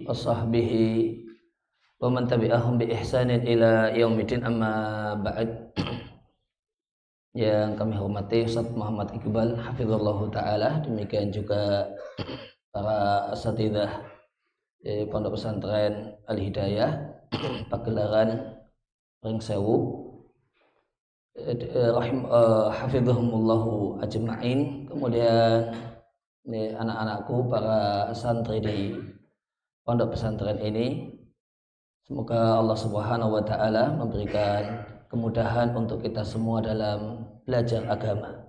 wa sahbihi wa man tabi'ahum bi ihsanin ila yaumidin, amma ba'd. Yang kami hormati Ustaz Muhammad Iqbal hafizallahu taala, demikian juga para asatidzah di Pondok Pesantren Al Hidayah Pagelaran Pringsewu, hafizahumullahu ajma'in. Kemudian anak-anakku para santri di pondok pesantren ini, semoga Allah Subhanahu wa taala memberikan kemudahan untuk kita semua dalam belajar agama.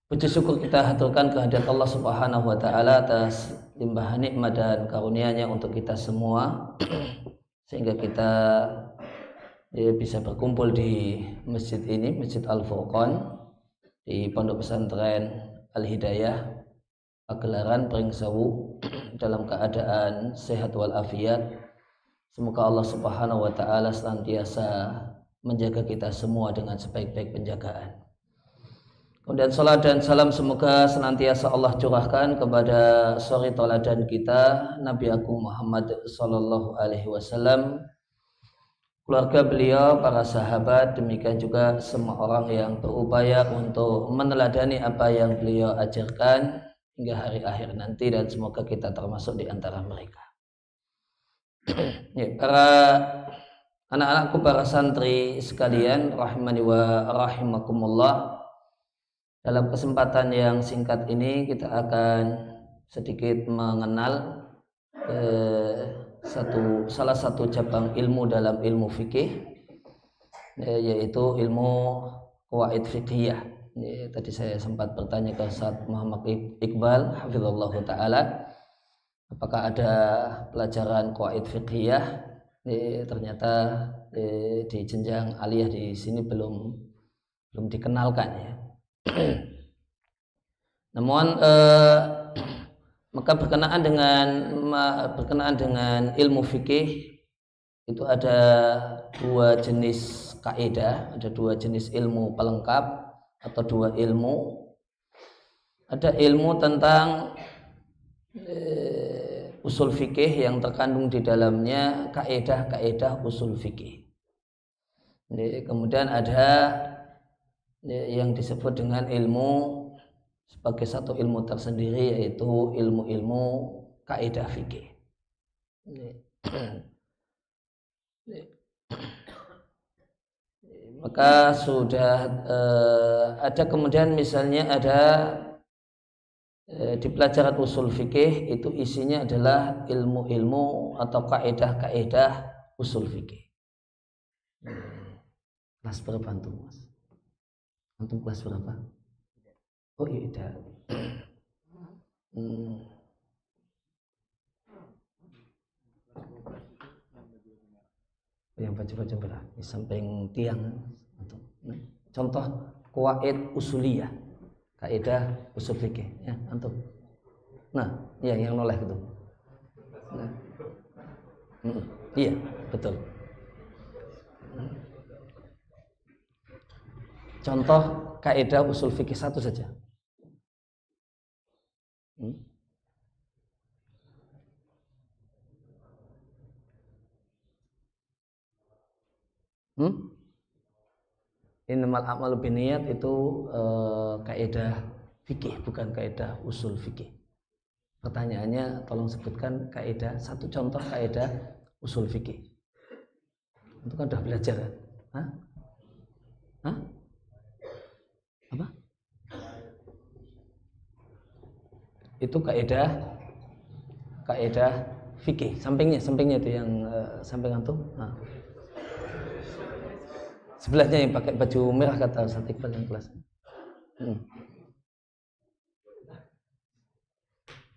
Puji syukur kita haturkan kehadirat Allah Subhanahu wa taala atas limpahan nikmat dan karunia-Nya untuk kita semua, sehingga kita bisa berkumpul di masjid ini, Masjid Al-Furqan, di pondok pesantren Al Hidayah Pagelaran Pringsewu, dalam keadaan sehat walafiat. Semoga Allah Subhanahu wa taala senantiasa menjaga kita semua dengan sebaik-baik penjagaan. Kemudian salat dan salam semoga senantiasa Allah curahkan kepada suri tauladan kita, Nabi Agung Muhammad sallallahu alaihi wasallam, keluarga beliau, para sahabat, demikian juga semua orang yang berupaya untuk meneladani apa yang beliau ajarkan hingga hari akhir nanti, dan semoga kita termasuk di antara mereka. Ya, para anak-anakku, para santri sekalian, rahimani wa rahimakumullah, dalam kesempatan yang singkat ini kita akan sedikit mengenal salah satu cabang ilmu dalam ilmu fikih, yaitu ilmu qawaid fiqhiyah. Tadi saya sempat bertanya ke Ustaz Muhammad Iqbal hafizallahu taala, apakah ada pelajaran qawaid fiqhiyah. Ternyata di jenjang aliyah di sini belum dikenalkan ya. Namun maka berkenaan dengan ilmu fikih itu ada dua jenis kaidah, ada dua jenis ilmu pelengkap atau dua ilmu. Ada ilmu tentang usul fikih yang terkandung di dalamnya kaidah-kaidah usul fikih. Kemudian ada yang disebut dengan ilmu sebagai satu ilmu tersendiri, yaitu ilmu-ilmu kaidah fikih. Maka sudah ada kemudian misalnya ada di pelajaran usul fikih itu isinya adalah ilmu-ilmu atau kaidah-kaidah usul fikih. Kelas berapa antum, Mas? Antum kelas berapa? Oh iya, tidak. Yang baju-baju merah di samping tiang. Contoh qawaid usuliyah, kaidah usul fikih ya, antum. Nah, ya yang noleh itu. Nah. Iya, betul. Contoh kaidah usul fikih satu saja. Innamal a'malu binniyat itu kaidah fikih, bukan kaidah usul fikih. Pertanyaannya, tolong sebutkan kaidah, satu contoh kaidah usul fikih. Itu kan sudah belajar kan? Hah? Apa? Itu kaidah fikih. Sampingnya itu yang samping antum. Nah. Sebelahnya yang pakai baju merah, kata Ustaz Iqbal yang kelas.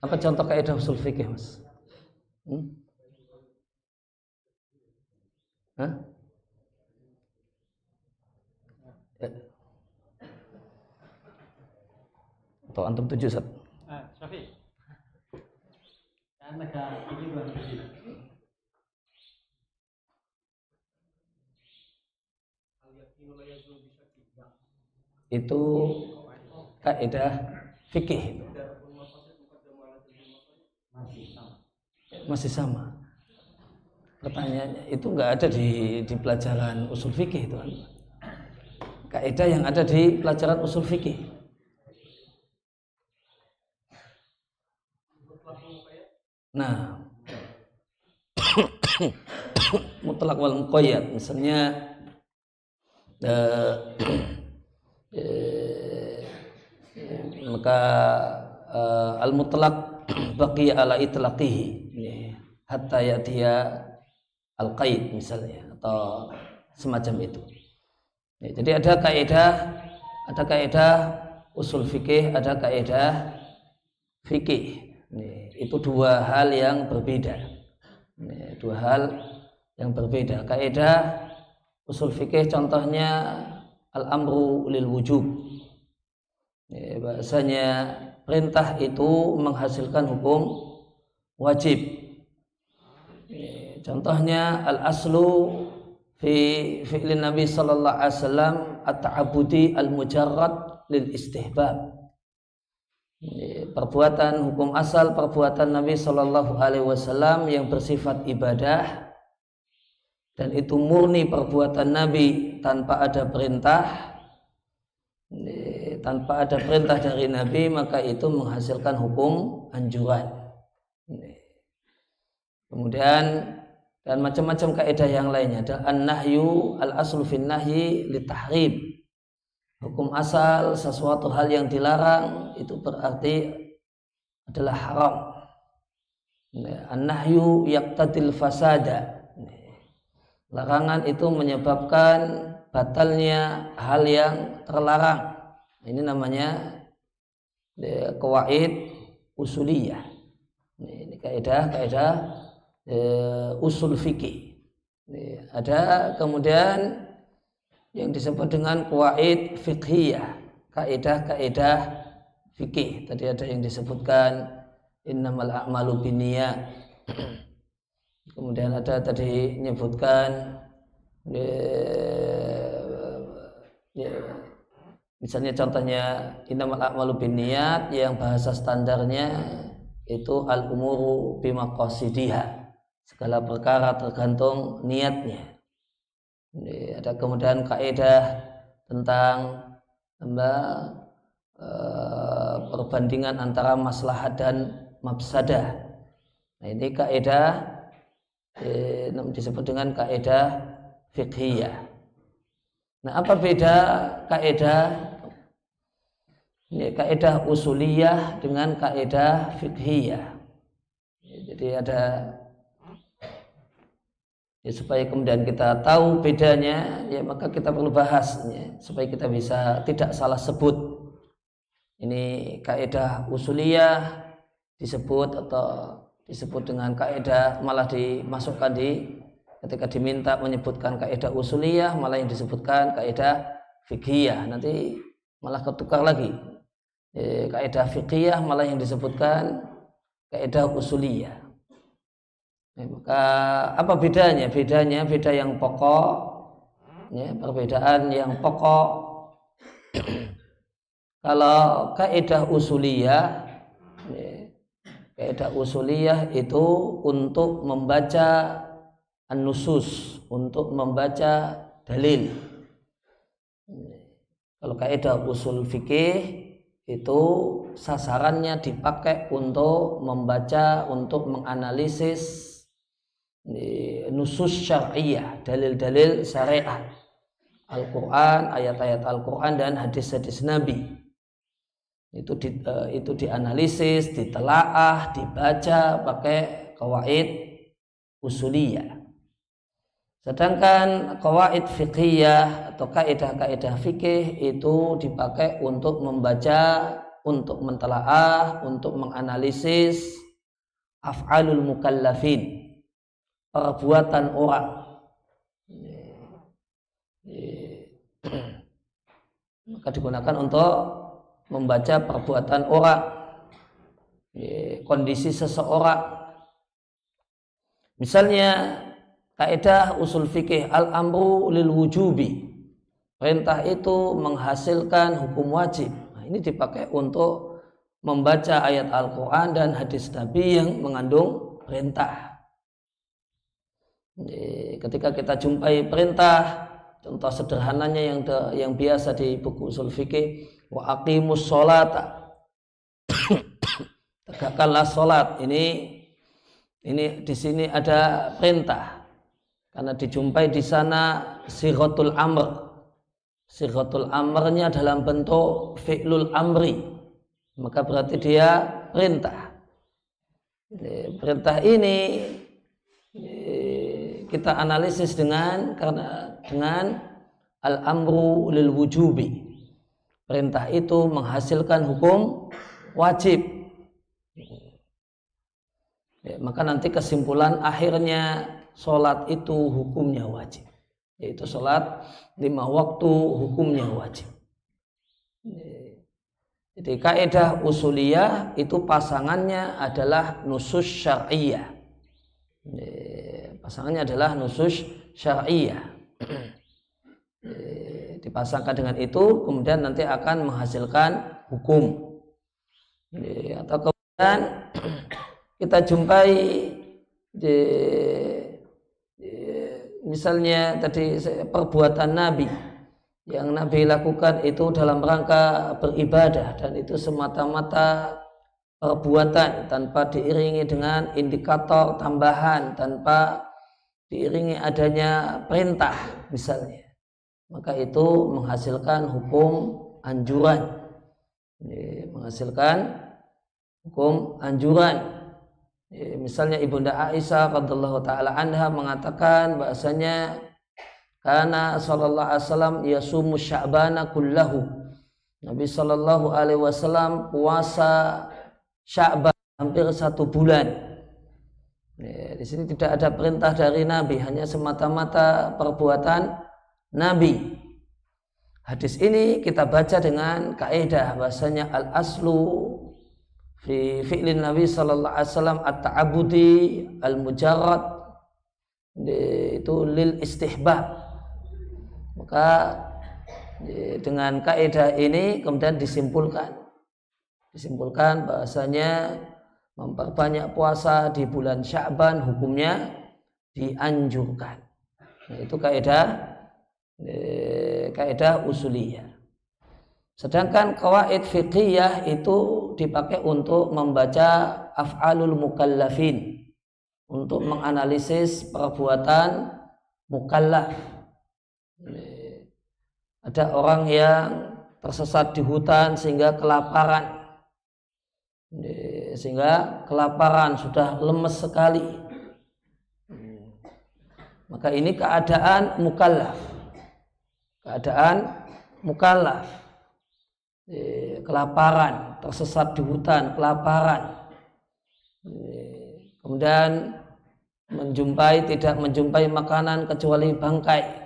Apa contoh kaidah usul fikih, Mas? Atau antum tujuh, Ustaz? Syafiq. Karena ini bukan itu kaidah fikih. masih sama. Pertanyaannya itu nggak ada di pelajaran usul fikih itu kan. Kaidah yang ada di pelajaran usul fikih. Nah, mutlak wal muqayyad misalnya maka al mutlak baqiya ala itlaqihi hatta ya'tiya al qaid misalnya atau semacam itu. Jadi ada kaidah usul fikih, ada kaidah fikih. Itu dua hal yang berbeda. Dua hal yang berbeda. Kaidah usul fikih contohnya al-amru lil wujub. Bahasanya perintah itu menghasilkan hukum wajib. Contohnya al-aslu fi fi'lin Nabi sallallahu alaihi wasallam at-ta'abbudi al-mujarrad lil istihbab. Perbuatan hukum asal perbuatan Nabi sallallahu alaihi wasallam yang bersifat ibadah dan itu murni perbuatan Nabi tanpa ada perintah dari Nabi, maka itu menghasilkan hukum anjuran. Kemudian dan macam-macam kaidah yang lainnya ada an-nahyu al-aslu fin nahyi litahrim. Hukum asal sesuatu hal yang dilarang itu berarti adalah haram. An-nahyu yaqtadil fasada. Larangan itu menyebabkan batalnya hal yang terlarang. Ini namanya qawaid usuliyah. Ini kaidah usul fikih. Ada kemudian yang disebut dengan qawaid fiqhiyah, kaidah fikih. Tadi ada yang disebutkan innamal a'malu binniyat. Kemudian ada tadi menyebutkan misalnya contohnya innamal a'malu binniyat yang bahasa standarnya itu al-umuru bimaqasidiha. Segala perkara tergantung niatnya. Ada kemudian kaidah tentang perbandingan antara maslahat dan mafsadah. Nah, ini kaidah disebut dengan kaidah fiqhiyah. Nah, apa beda kaidah usuliyah dengan kaidah fiqhiyah? Jadi ada supaya kemudian kita tahu bedanya, maka kita perlu bahas supaya kita bisa tidak salah sebut. Ini kaidah usuliyah disebut dengan kaidah, malah dimasukkan ketika diminta menyebutkan kaidah usuliyah malah yang disebutkan kaidah fiqhiyah. Nanti malah ketukar lagi. Kaidah fiqhiyah malah yang disebutkan kaidah usuliyah. Maka apa bedanya? Beda yang pokok, perbedaan yang pokok. Kalau kaidah usuliyah itu untuk membaca an-nusus, untuk membaca dalil. Kalau kaidah usul fikih itu sasarannya dipakai untuk membaca, untuk menganalisis nusus syar'iyah, dalil-dalil syariah, Al-Quran, ayat-ayat Al-Quran dan hadis-hadis Nabi. Itu dianalisis, ditelaah, dibaca pakai qawaid usuliyah. Sedangkan qawaid fiqhiyah atau kaidah-kaidah fikih itu dipakai untuk membaca, untuk mentelaah, untuk menganalisis af'alul mukallafin, perbuatan orang. Maka digunakan untuk membaca perbuatan orang, kondisi seseorang. Misalnya kaidah usul fikih al-amru lil wujubi, perintah itu menghasilkan hukum wajib. Nah, ini dipakai untuk membaca ayat Al-Quran dan hadis Nabi yang mengandung perintah. Ketika kita jumpai perintah, contoh sederhananya yang biasa di buku usul fikih, wa aqimus sholata, tegakkanlah sholat. Ini di sini ada perintah karena dijumpai di sana sighatul amr. Sighatul amrnya dalam bentuk fi'lul amri, maka berarti dia perintah. Perintah ini kita analisis dengan al-amru lil wujubi. Perintah itu menghasilkan hukum wajib. Maka nanti kesimpulan akhirnya sholat itu hukumnya wajib, yaitu sholat 5 waktu hukumnya wajib. Jadi kaidah usuliyah itu pasangannya adalah nusus syar'iyah. Pasangannya adalah nusus syar'iyah. Dipasangkan dengan itu kemudian nanti akan menghasilkan hukum. Atau kemudian kita jumpai misalnya tadi perbuatan Nabi yang Nabi lakukan itu dalam rangka beribadah, dan itu semata-mata perbuatan tanpa diiringi dengan indikator tambahan, tanpa diiringi adanya perintah misalnya, maka itu menghasilkan hukum anjuran. Misalnya Ibunda Aisyah radhiyallahu taala anha mengatakan bahasanya karena sallallahu alaihi wasallam yasumu sya'bana kullahu. Nabi sallallahu alaihi wasallam puasa Sya'ban hampir 1 bulan. Di sini tidak ada perintah dari Nabi, hanya semata-mata perbuatan Nabi. Hadis ini kita baca dengan kaidah bahasanya al-aslu fi fi'lin Nabi sallallahu alaihi wasallam at-ta'abbudi al-mujarrad, itu lil istihbab. Maka dengan kaidah ini kemudian disimpulkan bahasanya memperbanyak puasa di bulan Sya'ban hukumnya dianjurkan. Itu kaidah usuliyah. Sedangkan qawaid fiqhiyah itu dipakai untuk membaca af'alul mukallafin, untuk menganalisis perbuatan mukallaf. Ada orang yang tersesat di hutan sehingga kelaparan sudah lemes sekali, maka ini keadaan mukallaf, kelaparan, tersesat di hutan, kelaparan, kemudian tidak menjumpai makanan kecuali bangkai,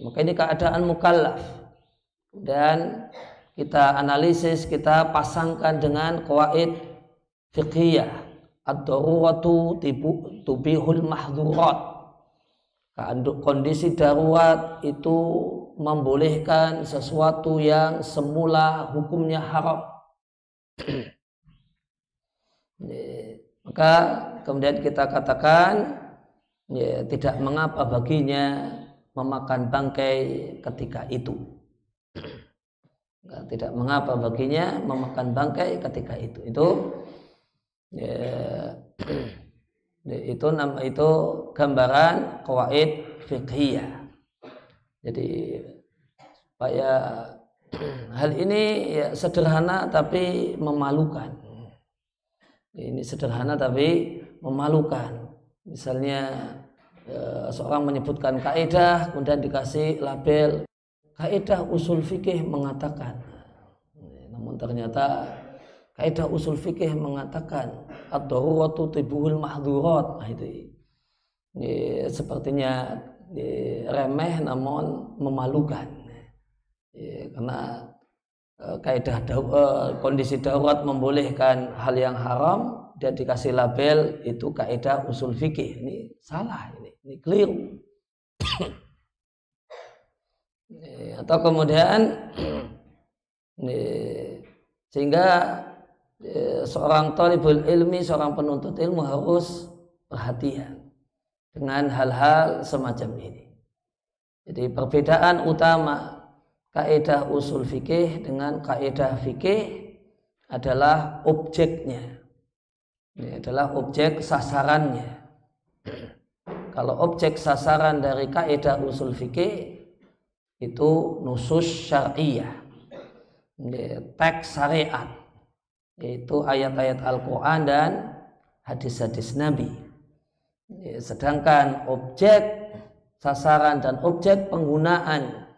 maka ini keadaan mukallaf. Dan kita analisis, kita pasangkan dengan qawaid fiqhiyah, ad-daruratu tubihul mahdhurat. Kondisi darurat itu membolehkan sesuatu yang semula hukumnya haram. Maka kemudian kita katakan tidak mengapa baginya memakan bangkai ketika itu. Tidak mengapa baginya memakan bangkai ketika itu. Itu gambaran qawaid fiqhiyah. Jadi supaya hal ini sederhana tapi memalukan. Ini sederhana tapi memalukan. Misalnya seorang menyebutkan kaidah kemudian dikasih label kaidah usul fikih mengatakan, namun ternyata kaidah usul fikih mengatakan ad-daruratu tibul mahdhurat. Itu sepertinya remeh namun memalukan, karena kaidah kondisi darurat membolehkan hal yang haram dan dikasih label itu kaidah usul fikih. Ini salah, ini keliru. Atau kemudian sehingga seorang talibul ilmi, seorang penuntut ilmu harus perhatian dengan hal-hal semacam ini. Jadi perbedaan utama kaidah usul fikih dengan kaidah fikih adalah objeknya. Ini adalah objek sasarannya. Kalau objek sasaran dari kaidah usul fikih itu nusus syar'iyah, teks syariat, yaitu ayat-ayat Al-Quran dan hadis-hadis Nabi. Sedangkan objek sasaran dan objek penggunaan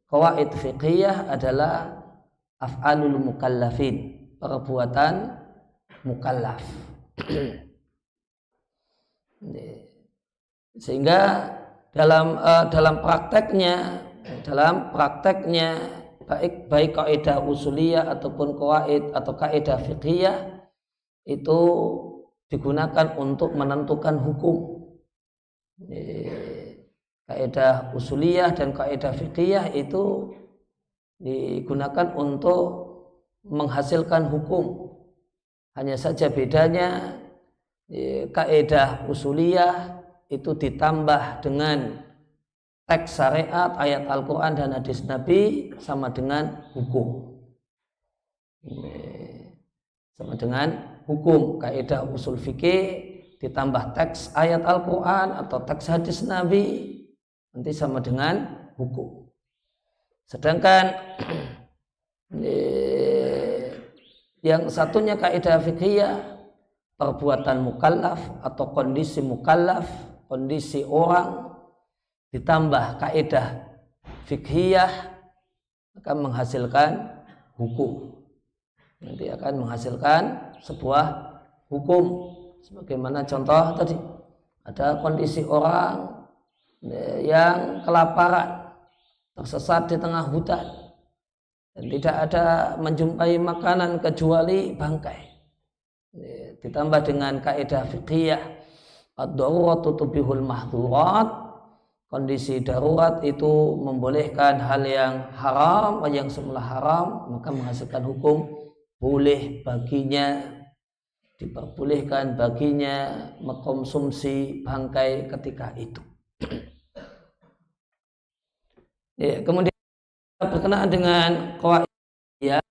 qawaid fiqhiyah adalah af'alul mukallafin, perbuatan mukallaf. Sehingga dalam prakteknya baik kaidah usuliyah ataupun qawaid atau kaidah fiqhiyah itu digunakan untuk menentukan hukum. Kaidah usuliyah dan kaidah fiqhiyah itu digunakan untuk menghasilkan hukum. Hanya saja bedanya kaidah usuliyah itu ditambah dengan teks syariat, ayat Al-Quran dan hadis Nabi sama dengan hukum. Sama dengan hukum. Kaidah usul fikih ditambah teks ayat Al-Quran atau teks hadis Nabi nanti sama dengan hukum. Sedangkan yang satunya kaidah fiqhiyah, perbuatan mukallaf atau kondisi mukallaf, kondisi orang, ditambah kaidah fiqhiyah akan menghasilkan hukum. Nanti akan menghasilkan sebuah hukum. Sebagaimana contoh tadi, ada kondisi orang yang kelaparan, tersesat di tengah hutan dan tidak ada menjumpai makanan kecuali bangkai. Ditambah dengan kaidah fiqhiyah ad-daruratu tubihul mahdhurat, kondisi darurat itu membolehkan hal yang haram, yang semula haram, maka menghasilkan hukum boleh baginya, diperbolehkan baginya mengkonsumsi bangkai ketika itu. Ya, kemudian berkenaan dengan qawaid, ya,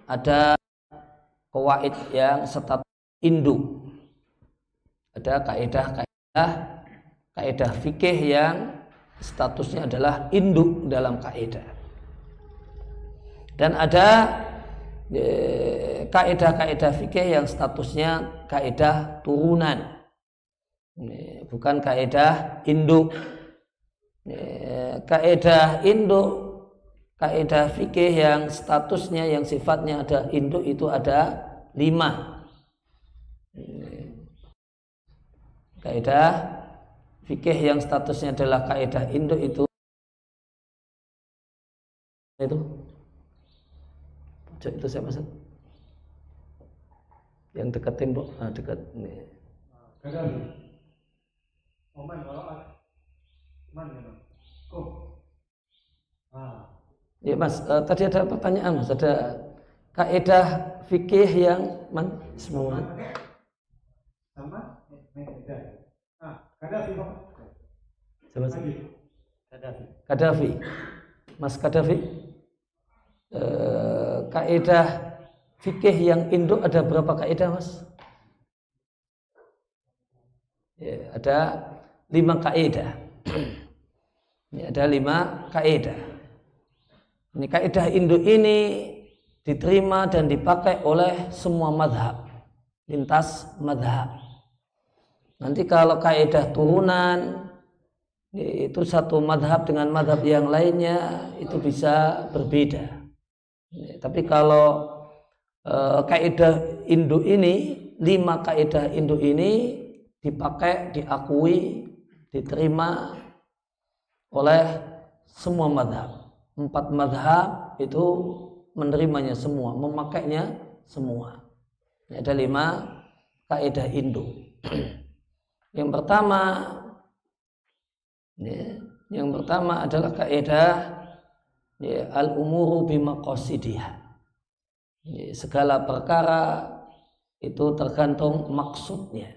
ada qawaid yang status induk. Ada kaidah fikih yang statusnya adalah induk dalam kaidah. Dan ada kaidah fikih yang statusnya kaidah turunan, bukan kaidah induk. Kaidah induk, kaidah fikih yang statusnya, yang sifatnya ada induk itu ada 5. Kaidah fikih yang statusnya adalah kaidah induk itu saya maksud yang dekat tembok, dekat ini. Ya Mas, tadi ada pertanyaan Mas, ada kaidah fikih yang semua sama Kadafi. Mas Kadafi, kaidah fikih yang induk ada berapa kaidah Mas? Ya, ada 5 kaidah. Ini ada 5 kaidah. Ini kaidah induk ini diterima dan dipakai oleh semua madhab, lintas madhab. Nanti kalau kaidah turunan itu satu madhab dengan madhab yang lainnya itu bisa berbeda. Tapi kalau kaidah induk ini, 5 kaidah induk ini dipakai, diakui, diterima oleh semua madhab. 4 madhab itu menerimanya semua, memakainya semua. Ini ada 5 kaidah induk. Yang pertama adalah kaidah ya, al-umuru bimaqasidiha. Ya, segala perkara itu tergantung maksudnya.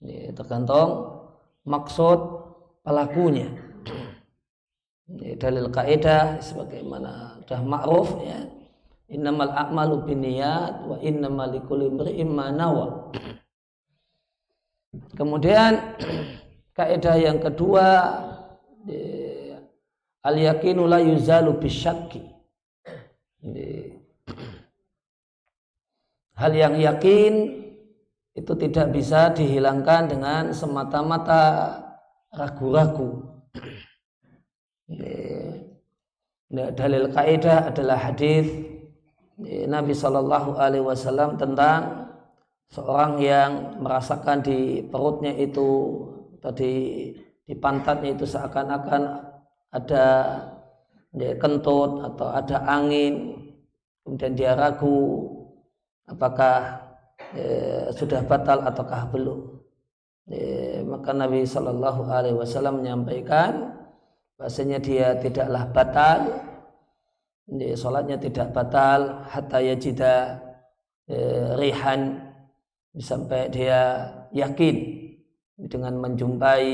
Ya, tergantung maksud pelakunya. Ya, dalil kaidah sebagaimana sudah ma'ruf ya. Innamal a'malu binniyat wa innamal likulli imri'in ma nawa. Kemudian kaidah yang kedua, al-yaqinu la yuzalu bisyakki. Hal yang yakin itu tidak bisa dihilangkan dengan semata-mata ragu-ragu. Dalil kaidah adalah hadis Nabi Shallallahu Alaihi Wasallam tentang seorang yang merasakan di perutnya itu, tadi di pantatnya itu seakan-akan ada kentut atau ada angin, kemudian dia ragu apakah sudah batal ataukah belum. Maka Nabi Shallallahu Alaihi Wasallam menyampaikan bahasanya dia tidaklah batal, sholatnya tidak batal hatta yajida rihan, sampai dia yakin dengan menjumpai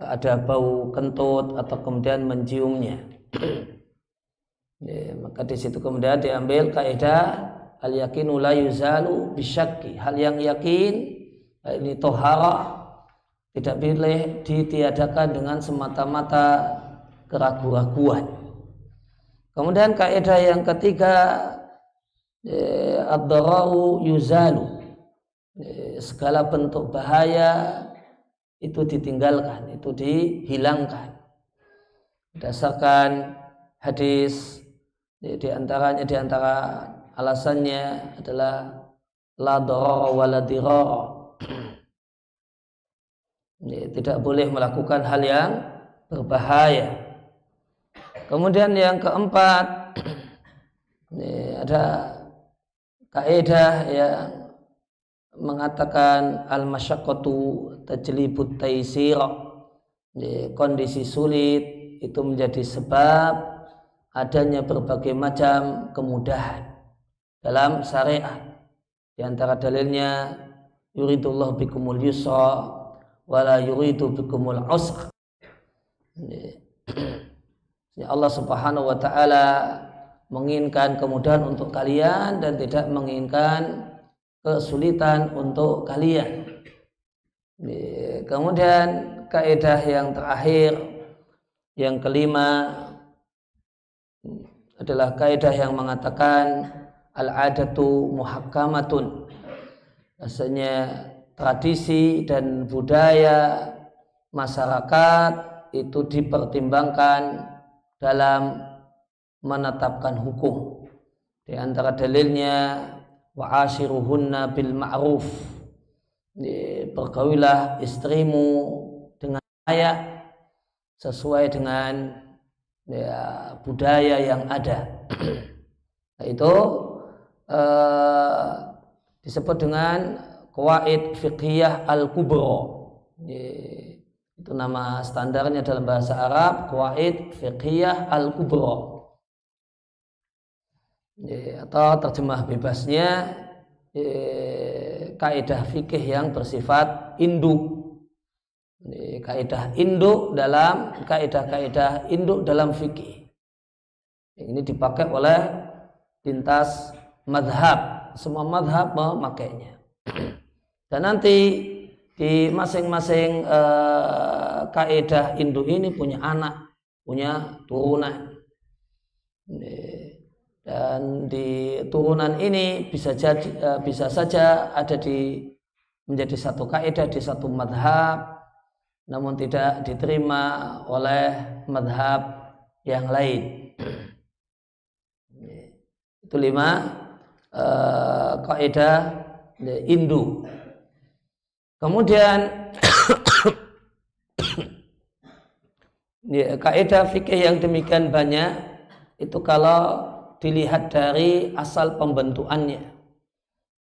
ada bau kentut atau kemudian menciumnya. Maka di situ kemudian diambil kaidah al-yaqinu la yuzalu bisyakki. Hal yang yakin ini toharah tidak boleh ditiadakan dengan semata-mata keraguan-raguan. Kemudian kaidah yang ketiga, ad-dararu yuzalu. Segala bentuk bahaya itu ditinggalkan, itu dihilangkan. Berdasarkan hadis, di antara alasannya adalah la darara wa la dirara. Tidak boleh melakukan hal yang berbahaya. Kemudian yang keempat, ada kaidah yang mengatakan al-masyaqqatu tajlibut taisir. Kondisi sulit itu menjadi sebab adanya berbagai macam kemudahan dalam syariat. Di antara dalilnya yuridullahu bikumul yusra wala yuridu bikumul usra. Allah Subhanahu wa taala menginginkan kemudahan untuk kalian dan tidak menginginkan kesulitan untuk kalian. Kemudian kaidah yang terakhir, yang kelima, adalah kaidah yang mengatakan al-adatu muhakkamatun. Rasanya tradisi dan budaya masyarakat itu dipertimbangkan dalam menetapkan hukum. Di antara dalilnya wa'ashiruhunna bil ma'ruf. Bergaulilah istrimu dengan layak sesuai dengan budaya yang ada. Itu disebut dengan qawaid fiqhiyah al-kubra. Itu nama standarnya dalam bahasa Arab, qawaid fiqhiyah al-kubra. Atau terjemah bebasnya kaidah fikih yang bersifat induk. Kaidah induk dalam kaidah induk dalam fikih. Ini dipakai oleh lintas madhab. Semua madhab memakainya. Dan nanti di masing-masing kaidah induk ini punya anak, punya turunan. Dan di turunan ini bisa saja ada menjadi satu kaidah di satu madhab, namun tidak diterima oleh madhab yang lain. Itu 5 kaidah induk. Kemudian kaidah fikih yang demikian banyak itu kalau dilihat dari asal pembentukannya.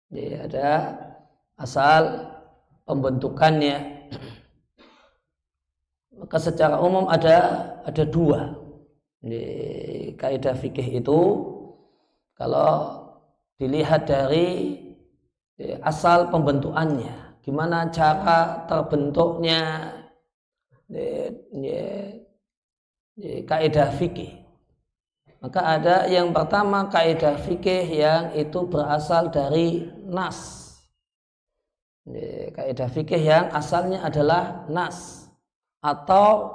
Jadi ada asal pembentukannya. Maka secara umum ada dua di kaidah fikih itu. Kalau dilihat dari asal pembentukannya, gimana cara terbentuknya kaidah fikih, maka ada yang pertama kaidah fikih yang itu berasal dari nas. Kaidah fikih yang asalnya adalah nas atau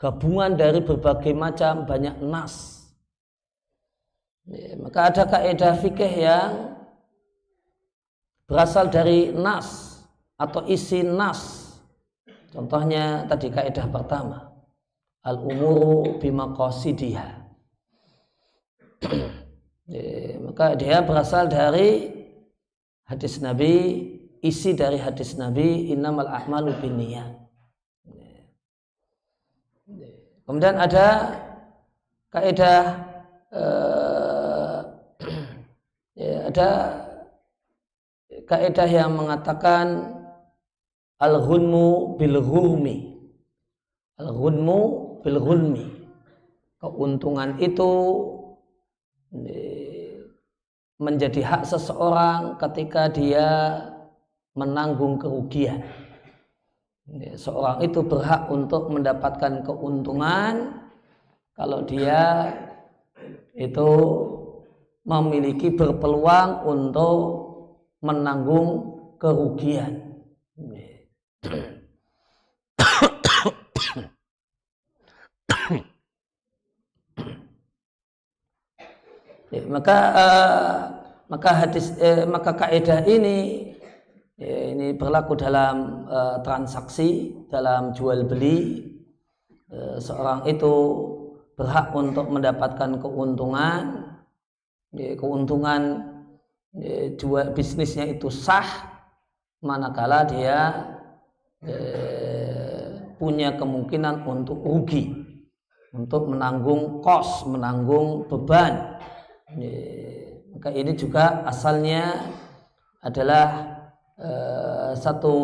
gabungan dari berbagai macam banyak nas. Maka ada kaidah fikih yang berasal dari nas atau isi nas. Contohnya tadi kaidah pertama, al-umuru bimaqasidiha. Maka dia berasal dari hadis Nabi, isi dari hadis Nabi, innamal a'malu binniyat. Kemudian ada kaidah ada kaidah yang mengatakan al-ghunmu bil ghurmi. Al-ghunmu bil ghulmi. Keuntungan itu menjadi hak seseorang ketika dia menanggung kerugian. Seorang itu berhak untuk mendapatkan keuntungan kalau dia itu memiliki berpeluang untuk menanggung kerugian. Maka kaidah ini berlaku dalam transaksi, dalam jual beli. Seorang itu berhak untuk mendapatkan keuntungan. Keuntungan jual bisnisnya itu sah manakala dia punya kemungkinan untuk rugi, untuk menanggung kos, menanggung beban. Maka ini juga asalnya adalah satu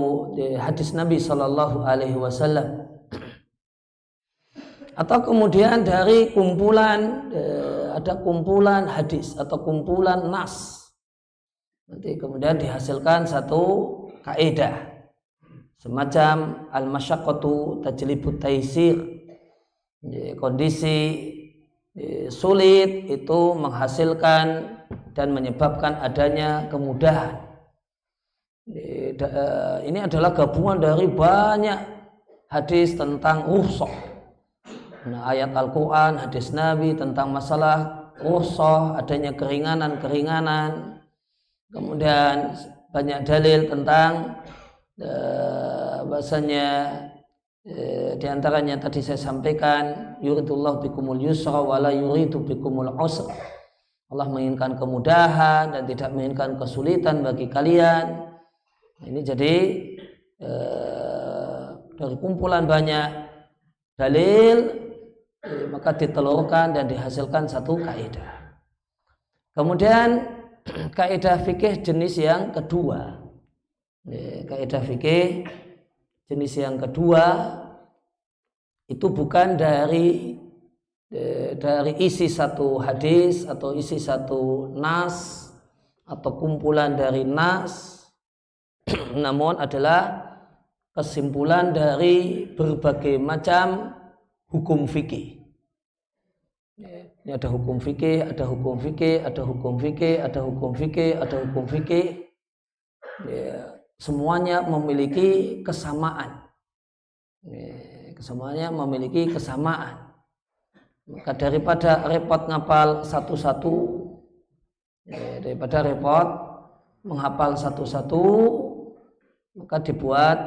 hadis Nabi Shallallahu Alaihi Wasallam, atau kemudian dari kumpulan ada kumpulan hadis atau kumpulan nas, nanti kemudian dihasilkan satu kaidah semacam al-masyaqqatu tajlibut taisir. Kondisi sulit itu menghasilkan dan menyebabkan adanya kemudahan. Ini adalah gabungan dari banyak hadis tentang rukhsah. Ayat Al-Quran, hadis Nabi tentang masalah rukhsah, adanya keringanan-keringanan. Kemudian banyak dalil tentang bahasanya di antaranya tadi saya sampaikan, yuridullahu bikumul yusra wa la yuridu bikumul usra. Allah menginginkan kemudahan dan tidak menginginkan kesulitan bagi kalian. Ini jadi dari kumpulan banyak dalil, maka ditelurkan dan dihasilkan satu kaidah. Kemudian kaidah fikih jenis yang kedua. Kaidah fikih jenis yang kedua itu bukan dari isi satu hadis atau isi satu nas atau kumpulan dari nas, namun adalah kesimpulan dari berbagai macam hukum fikih. Ini ada hukum fikih, ada hukum fikih, ada hukum fikih, ada hukum fikih, ada hukum fikih. Semuanya memiliki kesamaan. Semuanya memiliki kesamaan. Maka daripada repot ngapal satu-satu, daripada repot menghafal satu-satu, maka dibuat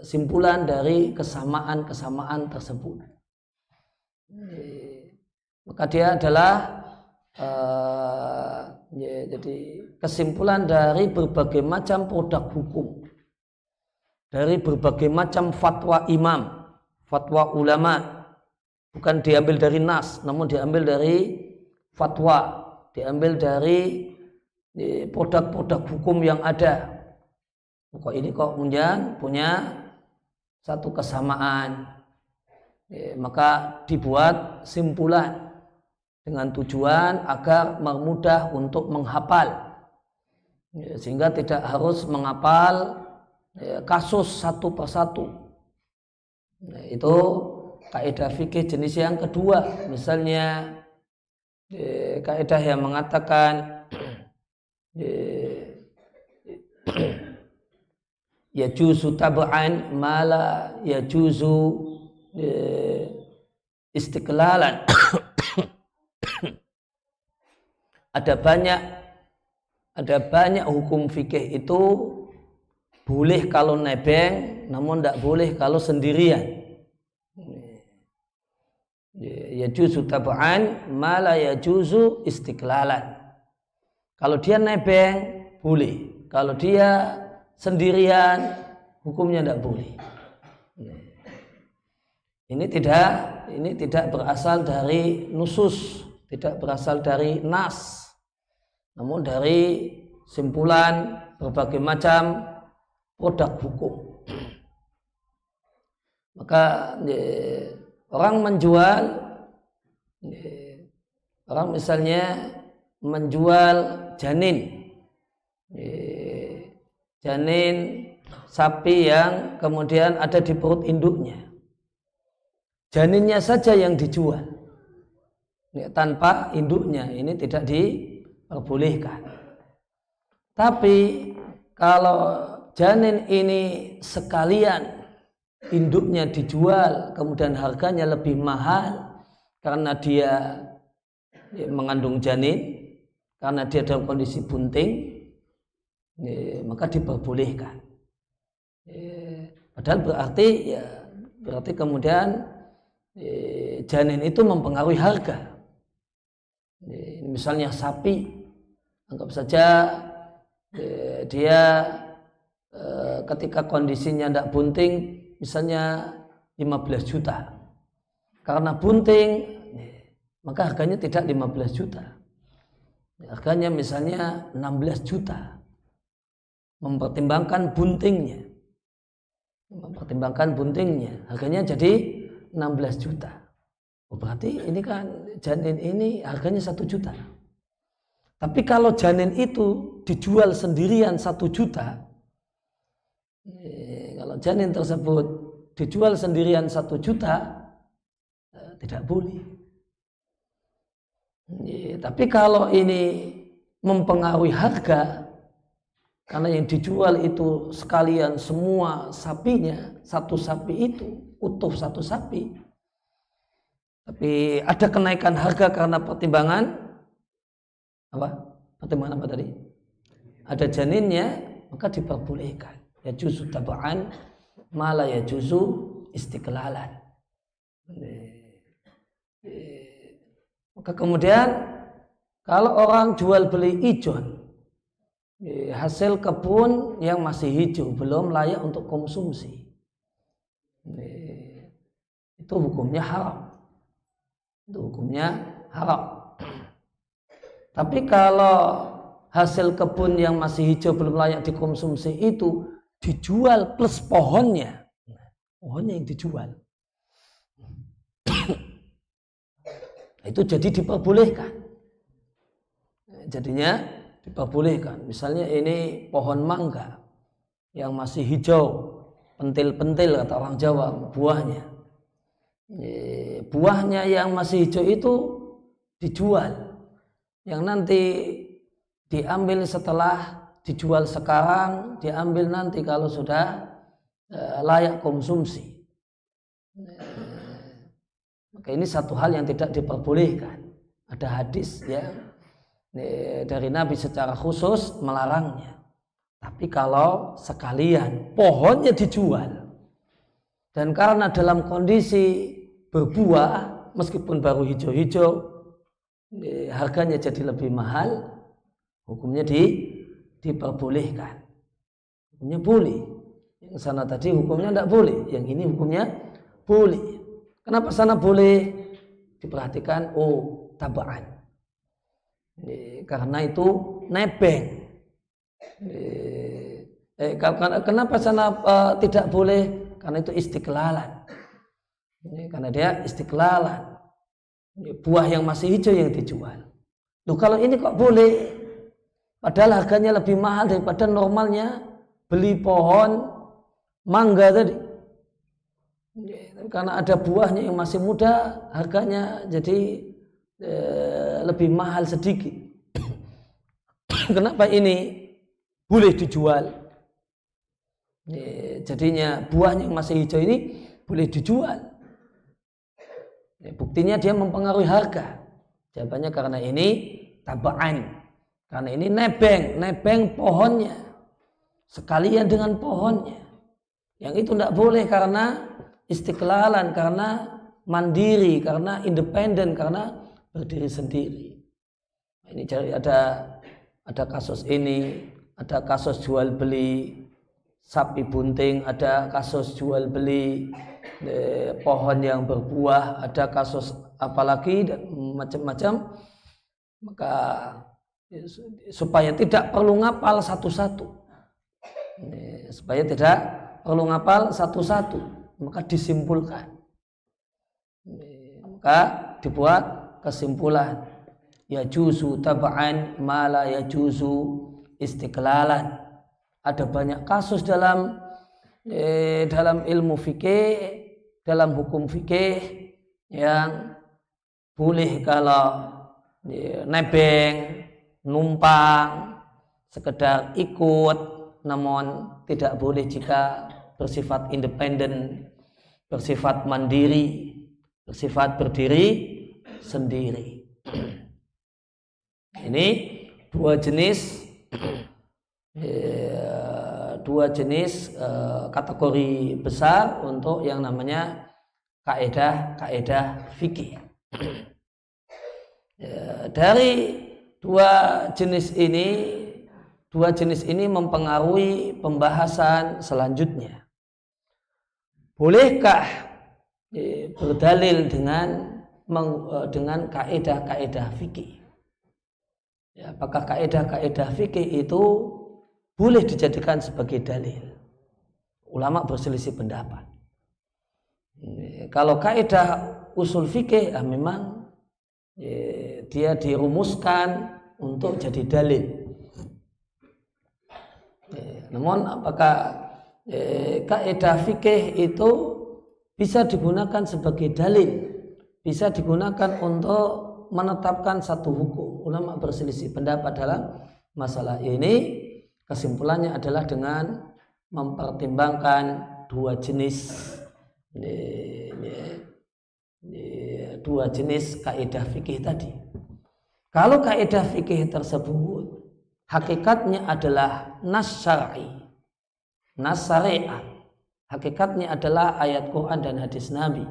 simpulan dari kesamaan-kesamaan tersebut. Maka dia adalah jadi kesimpulan dari berbagai macam produk hukum, dari berbagai macam fatwa imam, fatwa ulama. Bukan diambil dari nas, namun diambil dari fatwa, diambil dari produk-produk hukum yang ada. Kok ini kok punya satu kesamaan, maka dibuat simpulan dengan tujuan agar mudah untuk menghafal, sehingga tidak harus menghafal kasus satu persatu. Itu kaidah fikih jenis yang kedua. Misalnya kaidah yang mengatakan yajuzu tab'an mala yajuzu istiqlalan. Ada banyak hukum fikih itu boleh kalau nebeng, namun tidak boleh kalau sendirian. Yajuzu tab'an mala yajuzu istiqlalan. Kalau dia nebeng boleh, kalau dia sendirian hukumnya tidak boleh. Ini tidak berasal dari nusus, tidak berasal dari nas, namun dari simpulan berbagai macam produk hukum. Maka orang menjual, orang misalnya menjual janin sapi yang kemudian ada di perut induknya. Janinnya saja yang dijual, tanpa induknya, ini tidak diperbolehkan. Tapi kalau janin ini sekalian induknya dijual, kemudian harganya lebih mahal karena dia mengandung janin, karena dia dalam kondisi bunting, maka diperbolehkan. Padahal berarti kemudian janin itu mempengaruhi harga. Misalnya sapi, anggap saja dia ketika kondisinya tidak bunting, misalnya 15 juta. Karena bunting, maka harganya tidak 15 juta. Harganya misalnya 16 juta. Mempertimbangkan buntingnya, harganya jadi 16 juta. Berarti ini kan janin ini harganya 1 juta. Tapi kalau janin itu dijual sendirian 1 juta, kalau janin tersebut dijual sendirian 1 juta, tidak boleh. Tapi kalau ini mempengaruhi harga, karena yang dijual itu sekalian semua sapinya, satu sapi itu, utuh satu sapi. Tapi ada kenaikan harga karena pertimbangan apa? Pertimbangan apa tadi? Ada janinnya, maka diperbolehkan. Yajuzu tab'an mala yajuzu istiqlalan. Maka kemudian kalau orang jual beli ijon, hasil kebun yang masih hijau, belum layak untuk konsumsi, itu hukumnya haram. Tapi kalau hasil kebun yang masih hijau belum layak dikonsumsi itu dijual plus pohonnya yang dijual, itu jadi diperbolehkan. Jadinya diperbolehkan. Misalnya ini pohon mangga yang masih hijau, pentil-pentil kata orang Jawa, buahnya yang masih hijau itu dijual, yang nanti diambil setelah dijual sekarang, diambil nanti kalau sudah layak konsumsi. Maka ini satu hal yang tidak diperbolehkan. Ada hadis ya dari Nabi secara khusus melarangnya. Tapi kalau sekalian pohonnya dijual, dan karena dalam kondisi berbuah meskipun baru hijau-hijau, harganya jadi lebih mahal, hukumnya diperbolehkan. Hukumnya boleh. Yang sana tadi hukumnya tidak boleh, yang ini hukumnya boleh. Kenapa sana boleh? Diperhatikan, tabaan. Karena itu nebeng. Kenapa sana tidak boleh? karena itu istiqlalan. Karena dia istiqlalan. Buah yang masih hijau yang dijual. Loh, kalau ini kok boleh? Padahal harganya lebih mahal daripada normalnya beli pohon mangga tadi. Karena ada buahnya yang masih muda, harganya jadi lebih mahal sedikit. Kenapa ini boleh dijual? Jadinya buahnya yang masih hijau ini boleh dijual. Buktinya dia mempengaruhi harga. Jawabannya karena ini tabaan. Karena ini nebeng pohonnya. Sekalian dengan pohonnya. Yang itu tidak boleh karena istiqlalan, karena mandiri, karena independen, karena berdiri sendiri. Ini jadi ada kasus ini, ada kasus jual beli sapi bunting, ada kasus jual beli pohon yang berbuah, ada kasus apalagi dan macam-macam. Maka supaya tidak perlu ngapal satu-satu, maka disimpulkan, maka dibuat kesimpulan, yajuzu tab'an ma la yajuzu istiqlalan. Ada banyak kasus dalam ilmu fikih, dalam hukum fikih yang boleh kalau nebeng, numpang, sekedar ikut, namun tidak boleh jika bersifat independen, bersifat mandiri, bersifat berdiri sendiri. Ini dua jenis kategori besar untuk yang namanya kaedah fikih. Dari dua jenis ini mempengaruhi pembahasan selanjutnya. Bolehkah berdalil dengan kaedah fikih? Apakah kaedah fikih itu boleh dijadikan sebagai dalil? Ulama berselisih pendapat. Kalau kaedah usul fikih, memang dia dirumuskan untuk jadi dalil. Namun apakah kaedah fikih itu bisa digunakan sebagai dalil, bisa digunakan untuk menetapkan satu hukum? Ulama berselisih pendapat dalam masalah ini. Kesimpulannya adalah dengan mempertimbangkan dua jenis kaidah fikih tadi. Kalau kaidah fikih tersebut hakikatnya adalah nas syar'i, nas syariah, hakikatnya adalah ayat Quran dan hadis Nabi,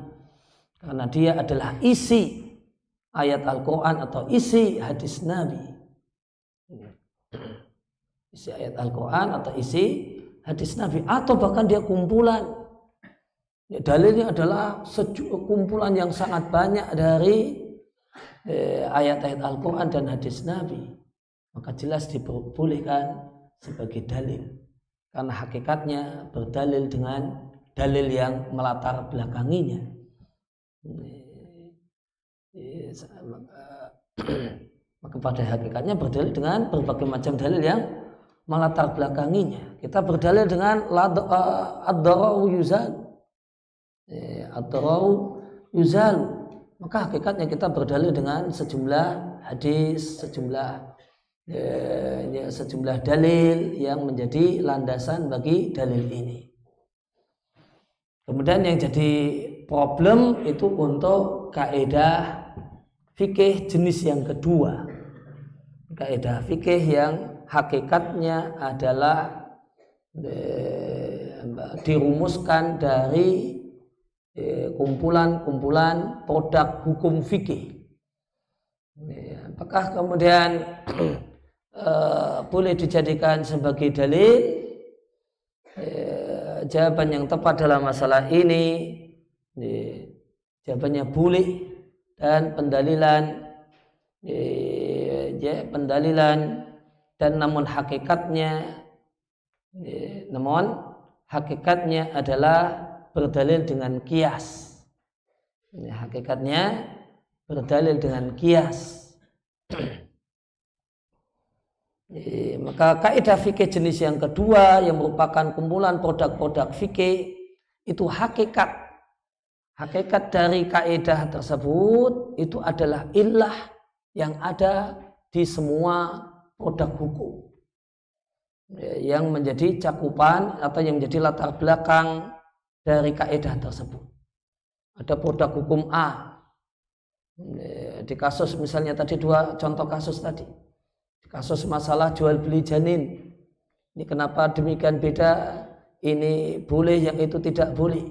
karena dia adalah isi ayat Al-Quran atau isi hadis Nabi, isi ayat Al-Quran atau isi hadis Nabi, atau bahkan dia kumpulan. Dalilnya adalah kumpulan yang sangat banyak dari ayat-ayat Al-Quran dan hadis Nabi, maka jelas diperbolehkan sebagai dalil, karena hakikatnya berdalil dengan dalil yang melatar belakanginya. Maka pada hakikatnya berdalil dengan berbagai macam dalil yang melatar belakanginya. Kita berdalil dengan ad-dararu yuzal, maka hakikatnya kita berdalil dengan sejumlah hadis, sejumlah dalil yang menjadi landasan bagi dalil ini. Kemudian yang jadi problem itu untuk kaidah fikih jenis yang kedua, kaidah fikih yang hakikatnya adalah dirumuskan dari kumpulan-kumpulan produk hukum fikih. Apakah kemudian boleh dijadikan sebagai dalil? Jawaban yang tepat dalam masalah ini, jawabannya boleh, dan pendalilan dan namun hakikatnya adalah berdalil dengan kias. Ini hakikatnya berdalil dengan kias. Maka kaidah fikih jenis yang kedua yang merupakan kumpulan produk-produk fikih itu hakikat dari kaidah tersebut itu adalah illah yang ada di semua produk hukum yang menjadi cakupan atau yang menjadi latar belakang dari kaidah tersebut. Ada produk hukum A di kasus misalnya tadi dua contoh kasus tadi, di kasus masalah jual beli janin, ini kenapa demikian beda, ini boleh yang itu tidak boleh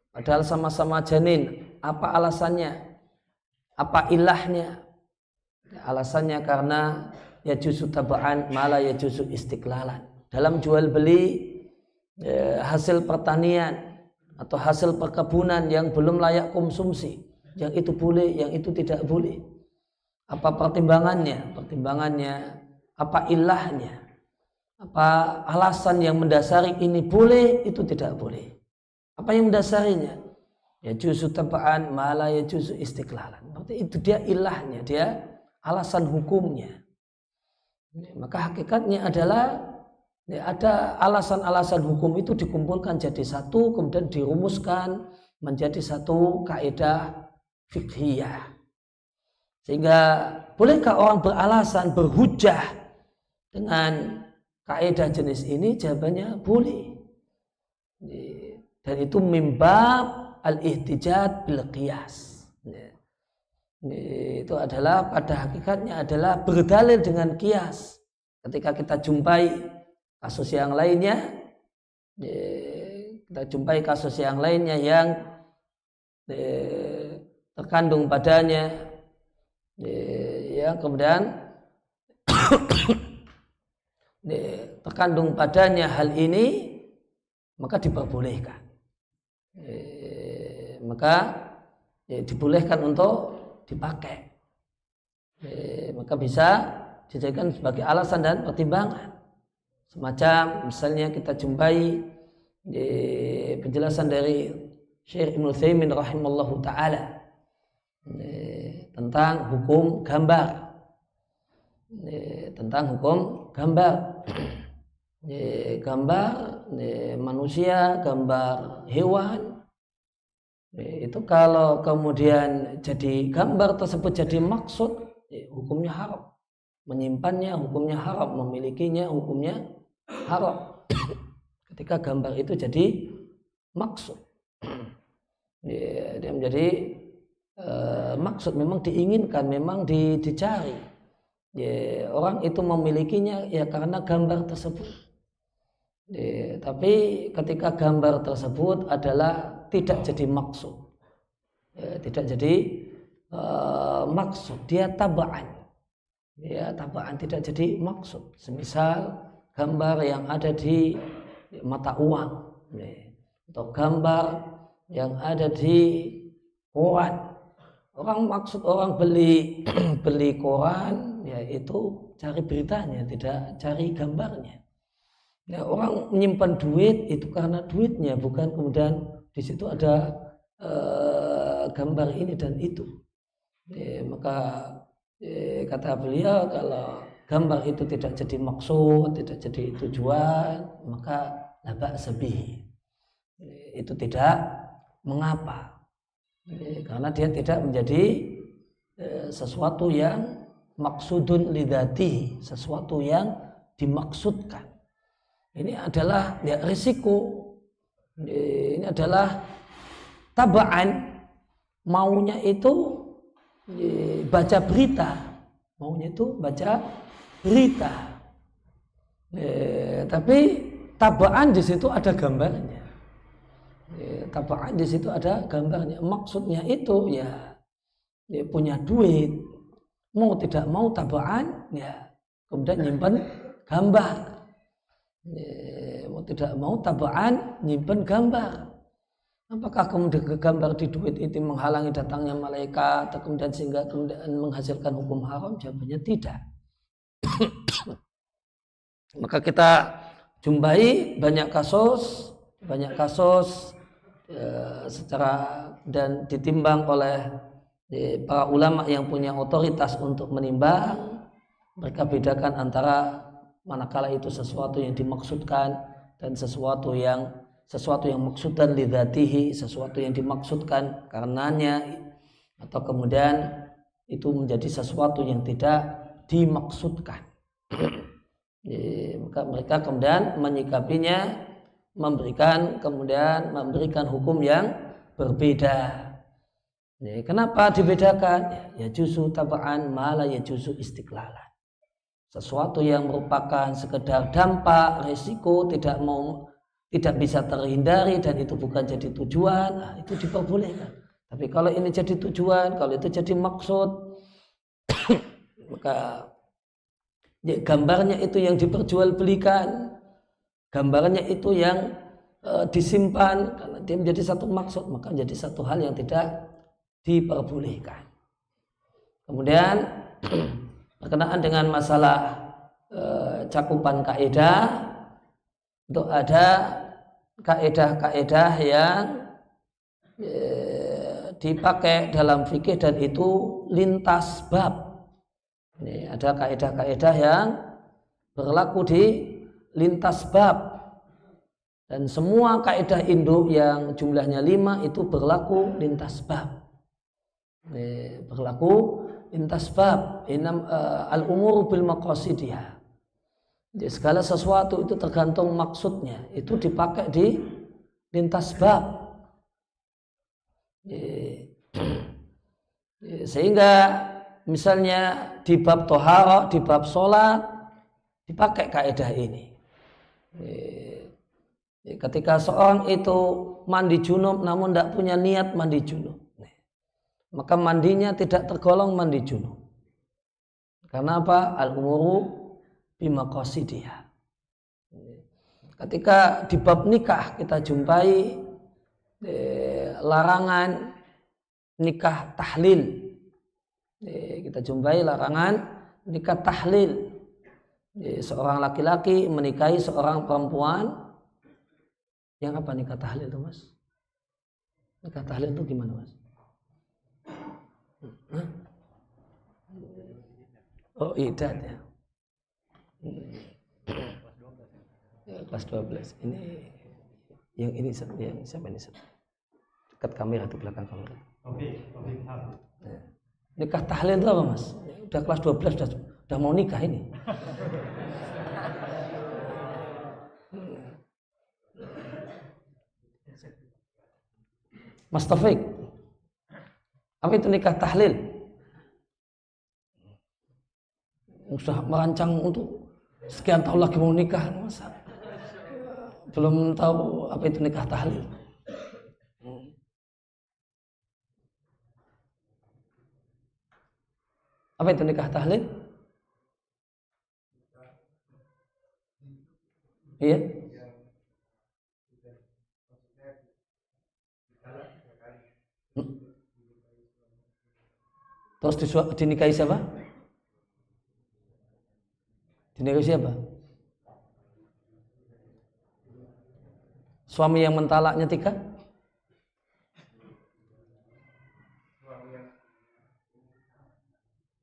padahal sama-sama janin. Apa alasannya, apa ilahnya? Alasannya karena yajuzu taba'an mala yajuzu istiqlalan. Dalam jual beli hasil pertanian atau hasil perkebunan yang belum layak konsumsi, yang itu boleh, yang itu tidak boleh. Apa pertimbangannya? Apa ilahnya? Apa alasan yang mendasari ini boleh, itu tidak boleh? Apa yang mendasarinya? Yajuzu taba'an mala yajuzu istiqlalan. Berarti itu dia ilahnya, dia alasan hukumnya. Maka hakikatnya adalah ada alasan-alasan hukum itu dikumpulkan jadi satu, kemudian dirumuskan menjadi satu kaidah fiqhiyah. Sehingga bolehkah orang beralasan, berhujjah dengan kaidah jenis ini? Jawabannya boleh. Dan itu mimbab al-ihtijaj bil qiyas. Itu adalah pada hakikatnya adalah berdalil dengan kias. Ketika kita jumpai kasus yang lainnya, yang terkandung padanya, yang kemudian terkandung padanya hal ini, maka diperbolehkan. Maka dibolehkan untuk dipakai, maka bisa dijadikan sebagai alasan dan pertimbangan. Semacam misalnya kita jumpai di penjelasan dari Syekh Ibnu Utsaimin rahimallahu taala tentang hukum gambar, gambar manusia, gambar hewan. Itu kalau kemudian jadi gambar tersebut jadi maksud, hukumnya haram. Menyimpannya hukumnya haram, memilikinya hukumnya haram. Ketika gambar itu jadi maksud, dia menjadi maksud, memang diinginkan, memang dicari. Orang itu memilikinya ya karena gambar tersebut. Tapi ketika gambar tersebut adalah tidak jadi maksud, maksud, dia tabaan, tidak jadi maksud. Semisal gambar yang ada di mata uang, atau gambar yang ada di koran. Orang maksud orang beli koran, yaitu cari beritanya, tidak cari gambarnya. Orang menyimpan duit itu karena duitnya, bukan kemudian di situ ada gambar ini dan itu. Maka kata beliau, kalau gambar itu tidak jadi maksud, tidak jadi tujuan, maka la ba'sa bihi. Itu tidak mengapa, karena dia tidak menjadi sesuatu yang maksudun lidzatihi, sesuatu yang dimaksudkan. Ini adalah risiko. Ini adalah tabaan, maunya itu baca berita, tapi tabaan di situ ada gambarnya. Maksudnya itu ya dia punya duit, mau tidak mau tabaan, ya kemudian nyimpan gambar. Mau tidak mau tabaan nyimpen gambar. Apakah kemudian gambar di duit itu menghalangi datangnya malaikat atau kemudian sehingga kemudian menghasilkan hukum haram? Jawabannya tidak. Maka kita jumpai banyak kasus secara dan ditimbang oleh para ulama yang punya otoritas untuk menimbang, mereka bedakan antara manakala itu sesuatu yang dimaksudkan dan sesuatu yang maksudkan lidzatihi, sesuatu yang dimaksudkan karenanya, atau kemudian itu menjadi sesuatu yang tidak dimaksudkan. Maka mereka kemudian menyikapinya, memberikan hukum yang berbeda. Kenapa dibedakan? Ya juzu taba'an malah ya juzu istiqlalan. Sesuatu yang merupakan sekedar dampak, resiko, tidak bisa terhindari dan itu bukan jadi tujuan, itu diperbolehkan. Tapi kalau ini jadi tujuan, kalau itu jadi maksud, maka ya, gambarnya itu yang diperjualbelikan, gambarnya itu yang disimpan karena dia menjadi satu maksud, maka jadi satu hal yang tidak diperbolehkan. Kemudian berkenaan dengan masalah cakupan kaidah, itu ada kaidah-kaidah yang dipakai dalam fikih dan itu lintas bab. Ini ada kaidah-kaidah yang berlaku di lintas bab, dan semua kaidah induk yang jumlahnya 5 itu berlaku lintas bab. Ini berlaku lintas bab. Al-umuru bil maqasidiha. Jadi segala sesuatu itu tergantung maksudnya, itu dipakai di lintas bab. Sehingga misalnya di bab toharoh, di bab sholat dipakai kaidah ini. Ketika seorang itu mandi junub namun tidak punya niat mandi junub, maka mandinya tidak tergolong mandi junub. Karena apa? Al-umuru bimaqasidiha. Ketika di bab nikah kita jumpai larangan nikah tahlil. Kita jumpai larangan nikah tahlil. Seorang laki-laki menikahi seorang perempuan yang apa nikah tahlil itu, Mas? Nikah tahlil itu gimana, Mas? Hah? Oh, idat ya. Kelas 12. Ini yang ini yang siapa ini? Dekat kamera, di belakang kamera. Nikah tahlil itu apa, Mas? Udah kelas 12 udah mau nikah ini. Mas Taufik, apa itu nikah tahlil? Sudah merancang untuk sekian tahun lagi mau nikah, masa belum tahu apa itu nikah tahlil. Apa itu nikah tahlil? Iya. Terus dinikahi siapa? Dinikahi siapa? Suami yang mentalaknya 3?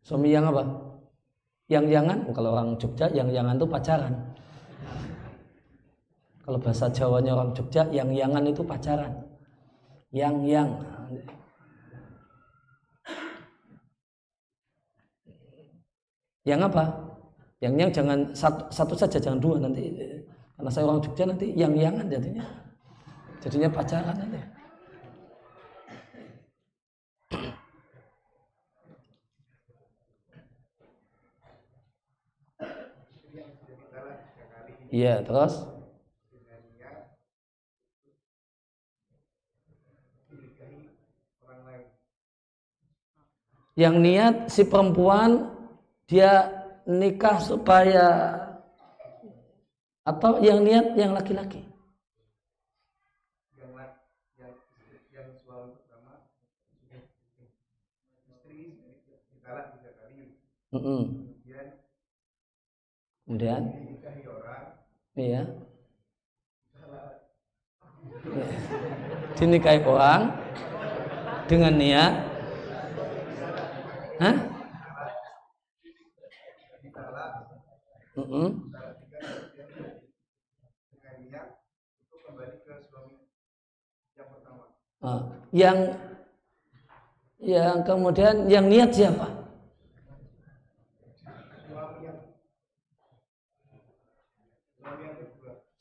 Suami yang apa? Yang-yangan? Kalau orang Jogja, yang-yangan itu pacaran. Kalau bahasa Jawanya orang Jogja, yang-yangan itu pacaran. Yang-yang. Yang apa? Yang jangan satu saja, jangan 2 nanti. Karena saya orang Jogja nanti yang-yangan jadinya pacaran nanti. Iya, terus yang niat si perempuan dia nikah supaya, atau yang niat yang laki-laki? Yang suami pertama istri ditalak 3 kali. Kemudian dinikahi orang. Iya. dinikahi orang dengan niat yang kemudian yang niat siapa?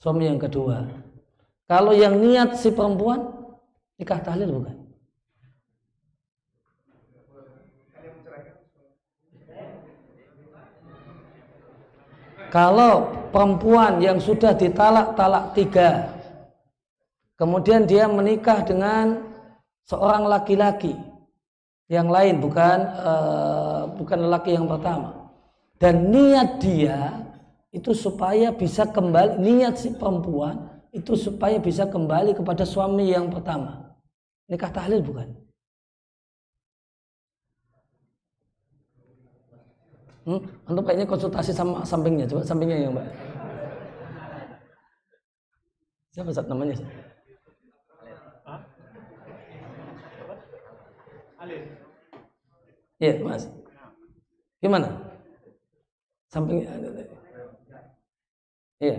Suami yang kedua. Kalau yang niat si perempuan nikah tahlil bukan? Kalau perempuan yang sudah ditalak talak 3, kemudian dia menikah dengan seorang laki-laki yang lain, bukan lelaki yang pertama, dan niat dia itu supaya bisa kembali, niat si perempuan itu supaya bisa kembali kepada suami yang pertama, nikah tahlil bukan? Antum kayaknya konsultasi sama sampingnya, coba sampingnya ya Mbak. Siapa Ustaz namanya? Iya Mas. Gimana? Sampingnya. Iya.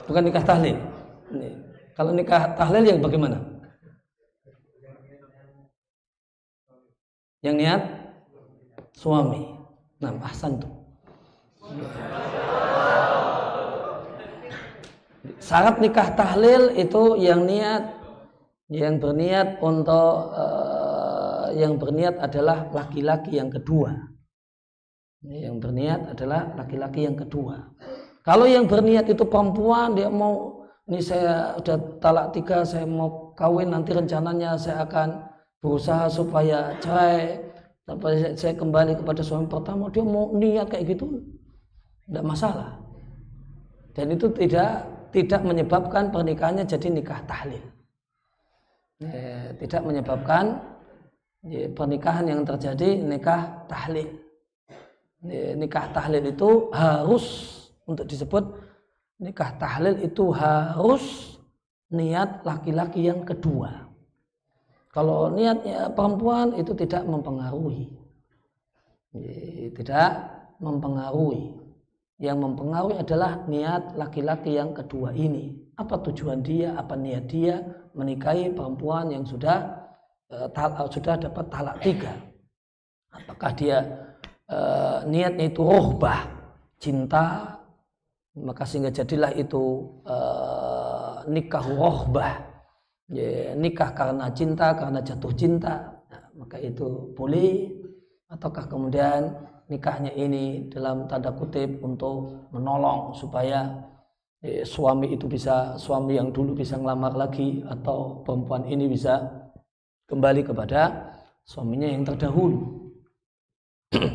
Bukan nikah tahlil. Kalau nikah tahlil yang bagaimana? Yang niat suami. Nah, ahsan tuh. Syarat nikah tahlil itu yang berniat untuk yang berniat adalah laki-laki yang kedua. Yang berniat adalah laki-laki yang kedua. Kalau yang berniat itu perempuan, dia mau, ini saya udah talak 3, saya mau kawin, nanti rencananya saya akan berusaha supaya cerai, supaya saya kembali kepada suami pertama, dia mau niat kayak gitu, tidak masalah. Dan itu tidak menyebabkan pernikahannya jadi nikah tahlil. Tidak menyebabkan pernikahan yang terjadi nikah tahlil. Nikah tahlil itu harus, untuk disebut nikah tahlil itu harus niat laki-laki yang kedua. Kalau niatnya perempuan itu tidak mempengaruhi. Tidak mempengaruhi. Yang mempengaruhi adalah niat laki-laki yang kedua ini. Apa tujuan dia, apa niat dia menikahi perempuan yang sudah dapat talak 3. Apakah dia niatnya itu rohbah, cinta, maka sehingga jadilah itu nikah rohbah, nikah karena cinta, karena jatuh cinta, nah, maka itu boleh. Ataukah kemudian nikahnya ini dalam tanda kutip untuk menolong supaya suami yang dulu bisa ngelamar lagi, atau perempuan ini bisa kembali kepada suaminya yang terdahulu.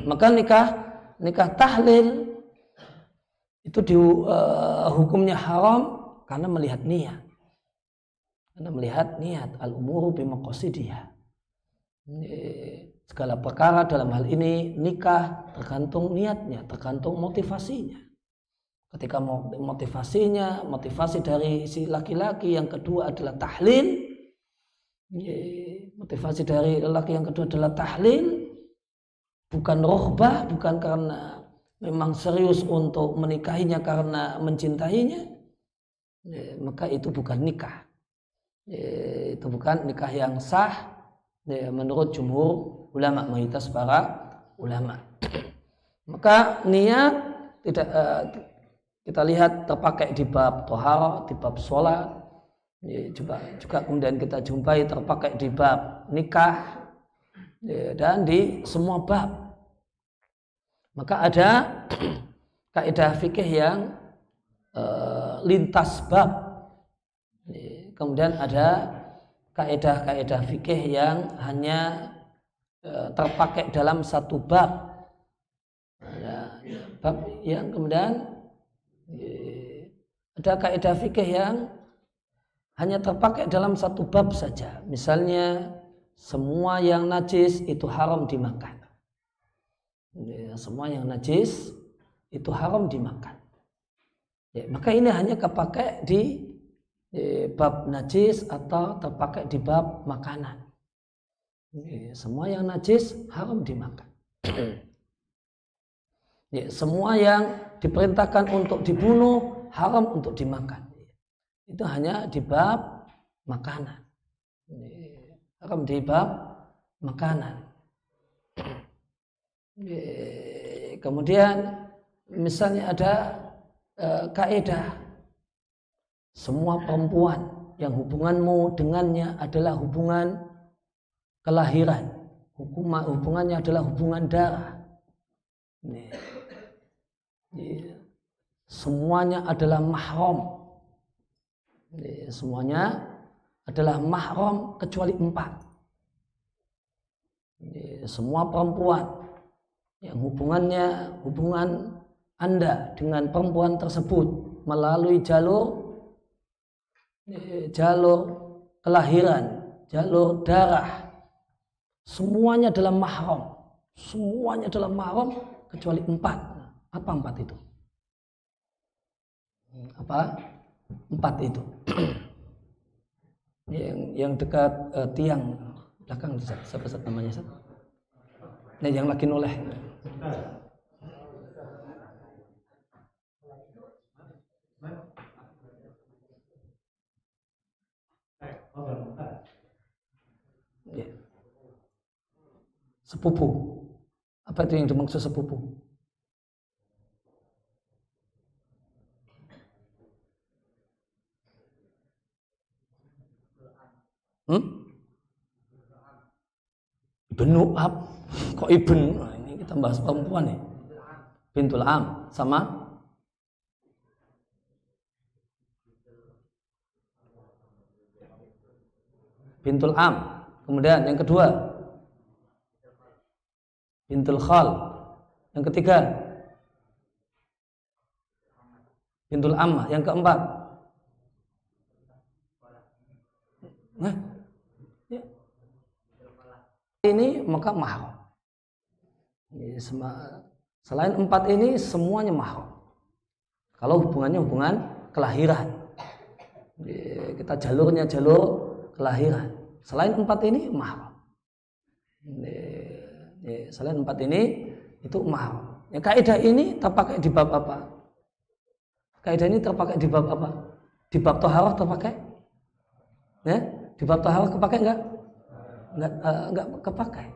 Maka nikah tahlil itu hukumnya haram karena melihat niat. Karena melihat niat, al-umuru bimaqasidiyah. Segala perkara dalam hal ini nikah tergantung niatnya, tergantung motivasinya. Ketika motivasi dari si laki-laki yang kedua adalah tahlil, motivasi dari laki yang kedua adalah tahlil, bukan rohbah, bukan karena memang serius untuk menikahinya karena mencintainya, maka itu bukan nikah. Itu bukan nikah yang sah menurut jumhur ulama, mayoritas para ulama. Maka niat tidak kita lihat terpakai di bab thaharah, di bab sholat, juga kemudian kita jumpai terpakai di bab nikah, dan di semua bab. Maka ada kaidah fikih yang lintas bab, kemudian ada kaidah fikih yang hanya terpakai dalam satu bab. Bab yang kemudian ada kaidah fikih yang hanya terpakai dalam satu bab saja. Misalnya semua yang najis itu haram dimakan. Semua yang najis itu haram dimakan. Ya, maka ini hanya kepakai di bab najis atau terpakai di bab makanan. Ya, semua yang najis haram dimakan. Ya, semua yang diperintahkan untuk dibunuh haram untuk dimakan. Itu hanya di bab makanan. Ya, haram di bab makanan. Ya, kemudian misalnya ada kaidah semua perempuan yang hubunganmu dengannya adalah hubungan kelahiran, hubungannya adalah hubungan darah. Semuanya adalah mahram. Semuanya adalah mahram kecuali 4. Semua perempuan yang hubungan Anda dengan perempuan tersebut melalui jalur kelahiran, jalur darah, semuanya adalah mahram. Semuanya adalah mahram kecuali 4. Apa 4 itu? Apa 4 itu? yang dekat tiang belakang, siapa namanya? Nah, yang lagi noleh. Ya. Sepupu. Apa itu yang dimaksud sepupu? Ibnu Ab. Kok Ibn? Nah, ini kita bahas perempuan nih. Bintul Am sama Bintul Am. Kemudian yang kedua Bintul Khal. Yang ketiga Bintul Ammah. Yang keempat ini maka mahram. Selain 4 ini semuanya mahram. Kalau hubungannya hubungan kelahiran, kita jalurnya jalur kelahiran. Selain 4 ini mahram. Selain 4 ini itu mahram. Ya, kaidah ini terpakai di bab apa? Kaidah ini terpakai di bab apa? Di bab thaharah terpakai? Ya, di bab thaharah kepakai enggak? Enggak kepakai.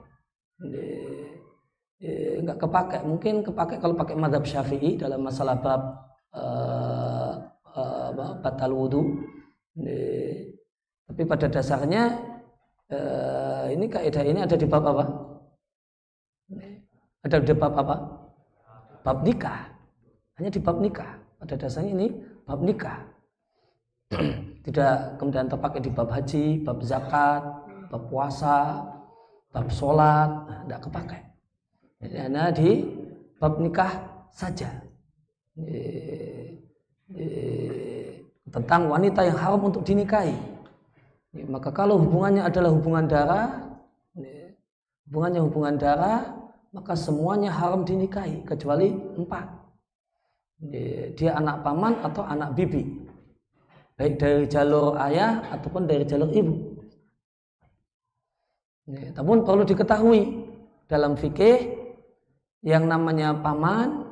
Enggak kepakai. Mungkin kepakai kalau pakai mazhab Syafi'i dalam masalah bab batal wudu. Tapi pada dasarnya ini kaidah ini ada di bab apa? Ada di bab apa? Bab nikah. Hanya di bab nikah. Pada dasarnya ini bab nikah. Tidak kemudian terpakai di bab haji, bab zakat, bab puasa, bab sholat. Tidak kepakai. Hanya di bab nikah saja. Tentang wanita yang haram untuk dinikahi. Maka kalau hubungannya adalah hubungan darah, maka semuanya haram dinikahi kecuali 4. Dia anak paman atau anak bibi, baik dari jalur ayah ataupun dari jalur ibu. Namun perlu diketahui dalam fikih yang namanya paman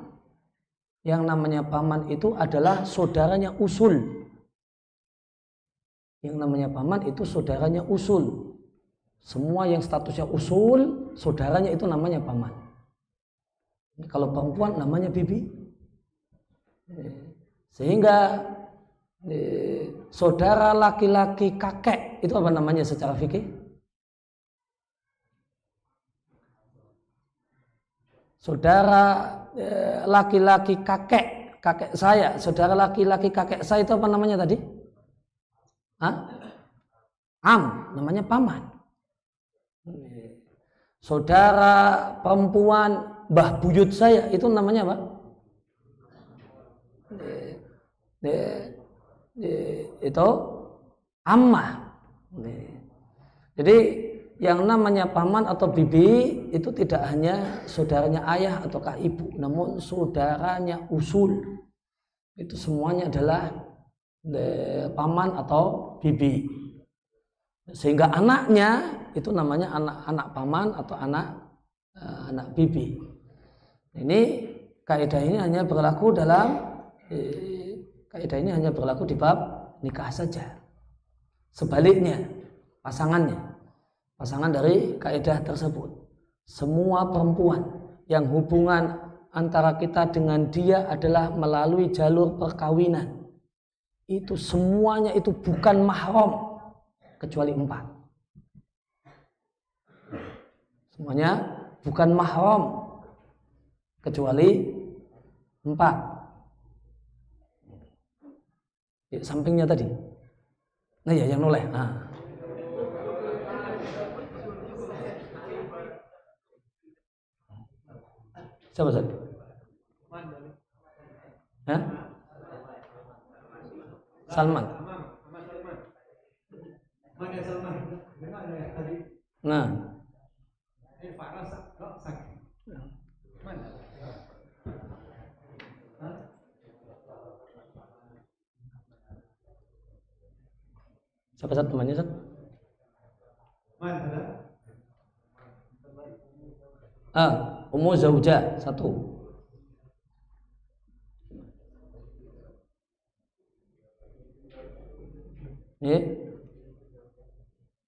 itu adalah saudaranya usul. Yang namanya paman itu saudaranya usul. Semua yang statusnya usul, saudaranya itu namanya paman. Kalau perempuan namanya bibi. Sehingga saudara laki-laki kakek itu apa namanya secara fikih? Saudara laki-laki kakek saya, saudara laki-laki kakek saya itu apa namanya tadi? Namanya paman. Saudara perempuan mbah buyut saya itu namanya apa? Itu ammah. Jadi yang namanya paman atau bibi itu tidak hanya saudaranya ayah ataukah ibu, namun saudaranya usul. itu semuanya adalah paman atau bibi. Sehingga anaknya itu namanya anak paman atau anak bibi. Ini kaidah ini hanya berlaku di bab nikah saja. Sebaliknya, pasangan dari kaidah tersebut, semua perempuan yang hubungan antara kita dengan dia adalah melalui jalur perkawinan, itu semuanya itu bukan mahram kecuali 4. Semuanya bukan mahram kecuali 4. Ya, sampingnya tadi. Nah ya, yang noleh. Siapa Ustaz? Hah? Salman. Nah. Siapa Ustaz temannya Ustaz? Ummu Zaujah 1. Ini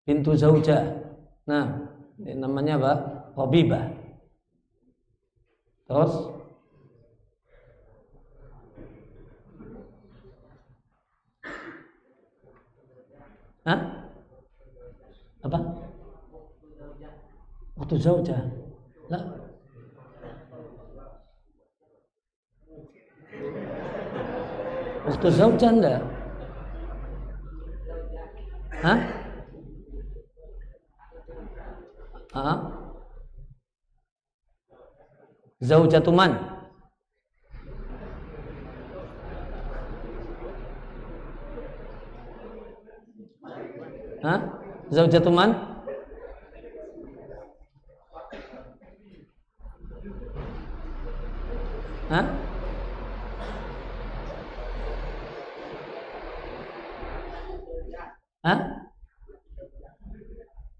Bintu Zaujah. Nah, ini namanya apa? Rabibah. Terus apa? Waktu Zaujah. Lah. Waktu Zaujah enggak? Zaujatuman. Zaujatuman.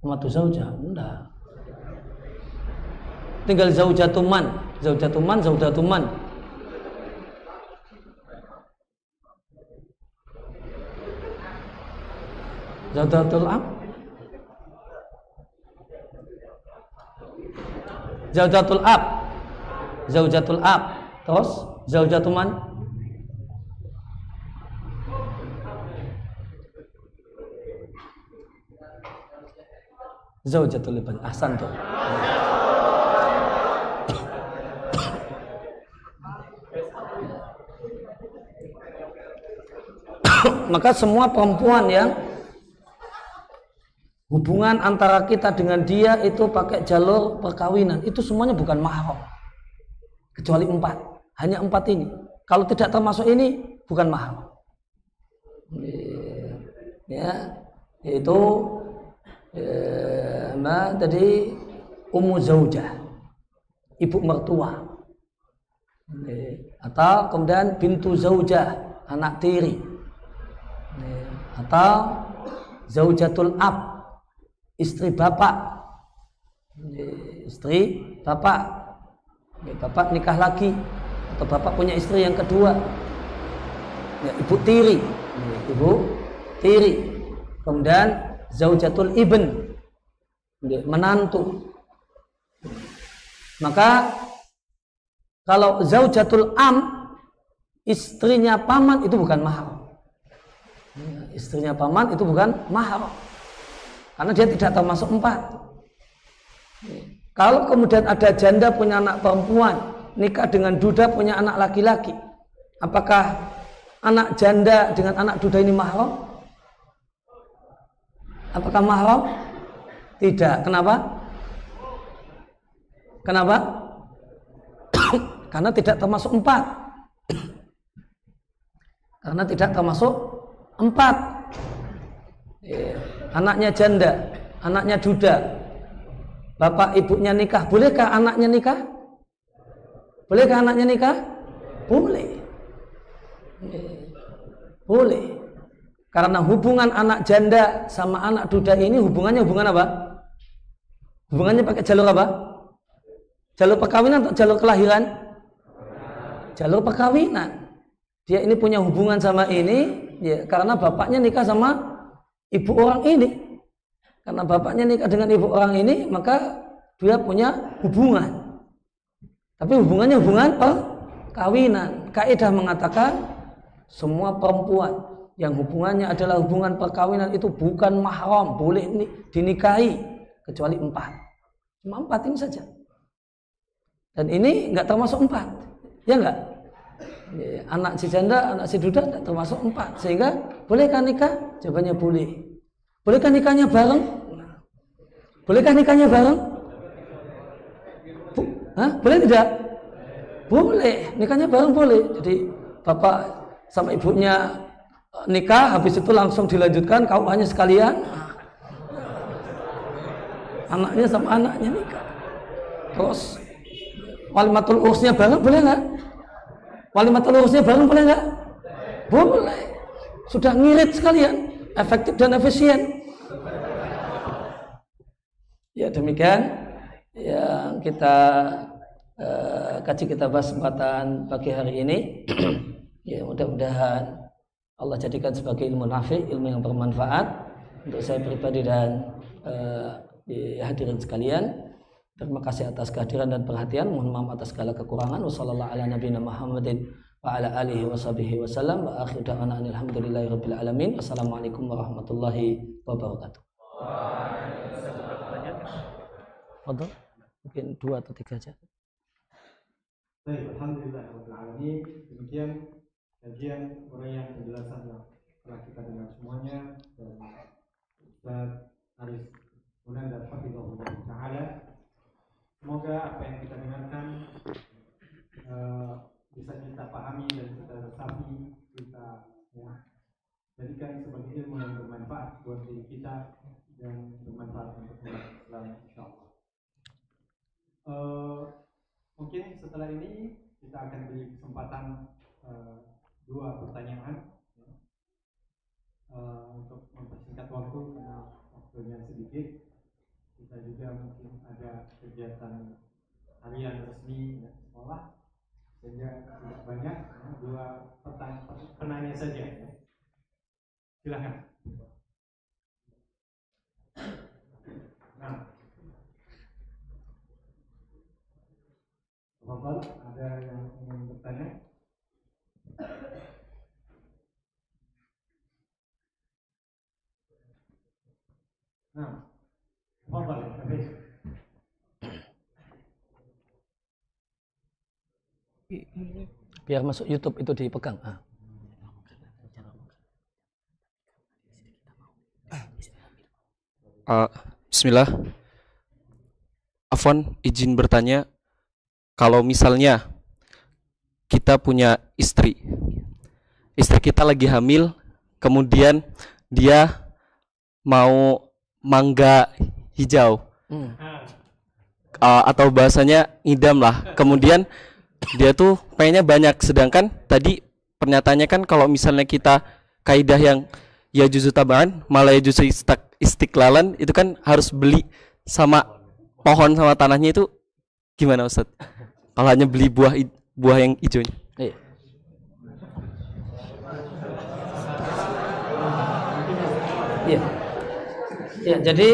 Matu zaujah enggak. Tinggal zaujatuman. Zaujatul ab. Zaujatul ab. Terus zaujatuman. Zaujatul ibn. Ahsan tuh. Maka semua perempuan yang hubungan antara kita dengan dia itu pakai jalur perkawinan, itu semuanya bukan mahram kecuali 4. Hanya 4 ini. Kalau tidak termasuk ini bukan mahram. Ya, yaitu tadi Ummu Zaujah, ibu mertua, atau kemudian Bintu Zaujah, anak tiri, atau Zaujatul ab, istri bapak, bapak nikah lagi atau bapak punya istri yang kedua, ya, ibu tiri, kemudian Zaujatul ibn, menantu. Maka kalau Zaujatul am, istrinya paman, itu bukan mahram. Istrinya paman itu bukan mahram karena dia tidak termasuk 4. Kalau kemudian ada janda punya anak perempuan, nikah dengan duda punya anak laki-laki, apakah anak janda dengan anak duda ini mahram? Apakah mahram? Tidak. Kenapa? Karena tidak termasuk 4. Karena tidak termasuk 4. Anaknya janda, anaknya duda, bapak ibunya nikah, bolehkah anaknya nikah? Bolehkah anaknya nikah? Boleh. Boleh. Karena hubungan anak janda sama anak duda ini hubungan apa? Hubungannya pakai jalur apa? Jalur perkawinan atau jalur kelahiran? Jalur perkawinan. Dia ini punya hubungan sama ini ya, karena bapaknya nikah sama ibu orang ini. Karena bapaknya nikah dengan ibu orang ini, maka dia punya hubungan. Tapi hubungannya hubungan perkawinan. Kaidah mengatakan semua perempuan yang hubungannya adalah hubungan perkawinan itu bukan mahram, boleh dinikahi kecuali 4. Cuma 4 ini saja. Dan ini enggak termasuk 4. Ya enggak? Anak si janda, anak si duda enggak termasuk 4. Sehingga bolehkah nikah? Jawabannya boleh. Bolehkah nikahnya bareng? Bolehkah nikahnya bareng? Boleh tidak? Boleh. Nikahnya bareng boleh. Jadi bapak sama ibunya nikah, habis itu langsung dilanjutkan KUA-nya sekalian. Anaknya sama anaknya nikah. Terus walimatul urusnya bareng boleh nggak? Walimatul urusnya bareng boleh nggak? Boleh. Sudah ngirit sekalian, efektif dan efisien. Ya demikian yang kita kaji, kita bahas kesempatan pagi hari ini. Ya mudah-mudahan Allah jadikan sebagai ilmu nafi, ilmu yang bermanfaat untuk saya pribadi dan hadirin sekalian. Terima kasih atas kehadiran dan perhatian. Mohon maaf atas segala kekurangan. Wassallallahu ala nabiyina Muhammadin wa ala alihi washabihi wasallam. Wa akhiru da'wana alhamdulillahirabbil alamin. Wassalamualaikum warahmatullahi wabarakatuh. Fadhal, mungkin 2 atau 3 saja. Baik, alhamdulillahirabbil alamin. Demikian kajian uraian penjelasan yang telah kita dengar semuanya dari Ustaz Aris Munandar hafizahullah taala. Semoga apa yang kita dengarkan bisa kita pahami dan kita resapi, kita jadikan sebagai ilmu yang bermanfaat buat diri kita dan bermanfaat untuk umat Islam insyaallah. Mungkin setelah ini kita akan beri kesempatan 2 pertanyaan untuk mempersingkat waktu karena waktunya sedikit. Kita juga mungkin ada kegiatan harian resmi dan sekolah sehingga tidak banyak, 2 penanya saja. Silakan. Nah, Bapak, ada yang ingin bertanya? Nah, Bapak, biar masuk YouTube itu dipegang. Bismillah. Afwan, izin bertanya, kalau misalnya kita punya istri kita lagi hamil, kemudian dia mau mangga hijau, atau bahasanya ngidam lah, kemudian dia tuh pengennya banyak, sedangkan tadi pernyataannya kan kalau misalnya kita kaidah yang ya juzu tabaan malah ya juzu istiqlalan, itu kan harus beli sama pohon sama tanahnya, itu gimana Ustaz? Kalau hanya beli buah yang hijaunya. Iya. Ya, jadi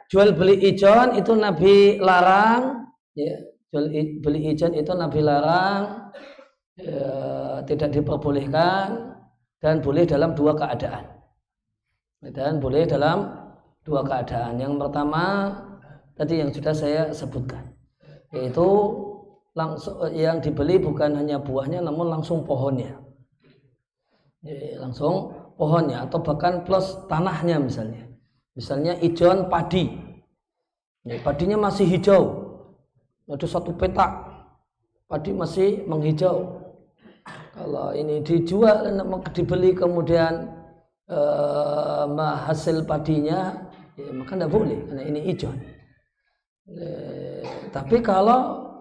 jual beli ijon itu Nabi larang. Ya, jual beli ijon itu Nabi larang, tidak diperbolehkan, dan boleh dalam 2 keadaan. Yang pertama tadi yang sudah saya sebutkan, yaitu langsung yang dibeli bukan hanya buahnya namun langsung pohonnya. Langsung pohonnya atau bahkan plus tanahnya, misalnya ijon padi, padinya masih hijau, ada 1 petak padi masih menghijau. Kalau ini dijual, dibeli kemudian hasil padinya, ya, maka tidak boleh karena ini ijon. Tapi kalau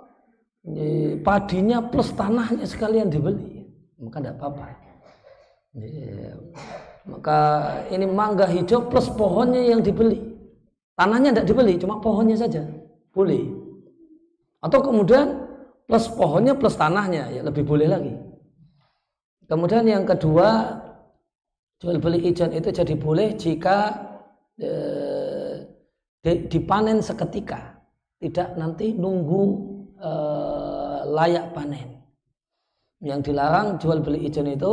padinya plus tanahnya sekalian dibeli, maka tidak apa-apa. Ya, maka ini mangga hijau plus pohonnya yang dibeli, tanahnya tidak dibeli, cuma pohonnya saja boleh. Atau kemudian plus pohonnya plus tanahnya, ya lebih boleh lagi. Kemudian yang kedua, jual beli ijan itu jadi boleh jika dipanen seketika, tidak nanti nunggu layak panen. Yang dilarang jual beli ijan itu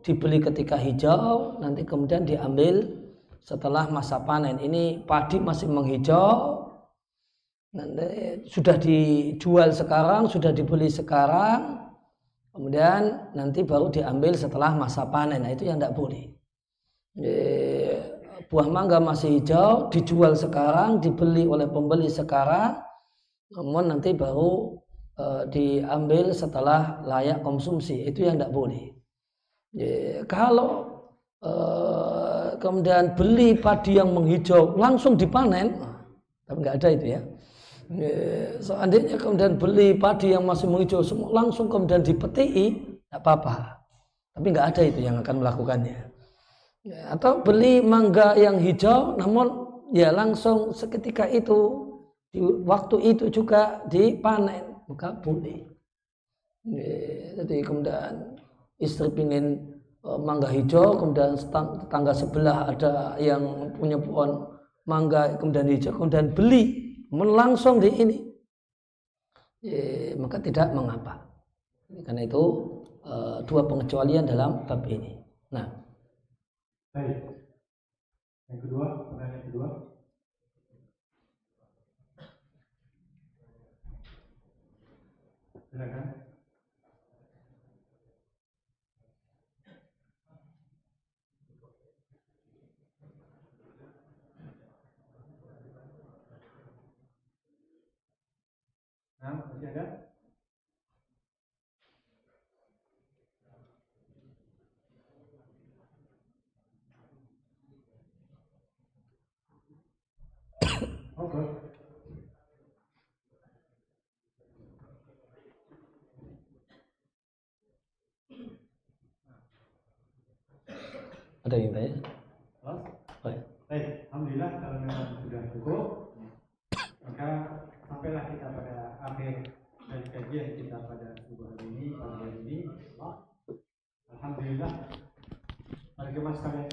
dibeli ketika hijau, nanti kemudian diambil setelah masa panen. Ini padi masih menghijau, nanti sudah dijual sekarang, sudah dibeli sekarang, kemudian nanti baru diambil setelah masa panen. Nah, itu yang tidak boleh. Buah mangga masih hijau, dijual sekarang, dibeli oleh pembeli sekarang, namun nanti baru diambil setelah layak konsumsi. Itu yang tidak boleh. Kalau kemudian beli padi yang menghijau langsung dipanen, tapi nggak ada itu ya. Seandainya kemudian beli padi yang masih menghijau langsung kemudian dipetiki, nggak apa-apa. Tapi nggak ada itu yang akan melakukannya. Atau beli mangga yang hijau, namun ya langsung seketika itu di waktu itu juga dipanen, maka boleh. Jadi kemudian istri pingin mangga hijau, kemudian tetangga sebelah ada yang punya pohon mangga kemudian hijau, kemudian beli langsung di ini, maka tidak mengapa. Karena itu dua pengecualian dalam bab ini. Nah, baik. Yang kedua, pertanyaan kedua. Silakan. Nah, masih ada? Oke. ada yang tanya? Baik. Alhamdulillah kalau memang sudah cukup, maka sampailah kita pada akhir dari kajian kita pada subuh hari ini, pagi hari ini. Alhamdulillah, para jemaah sekalian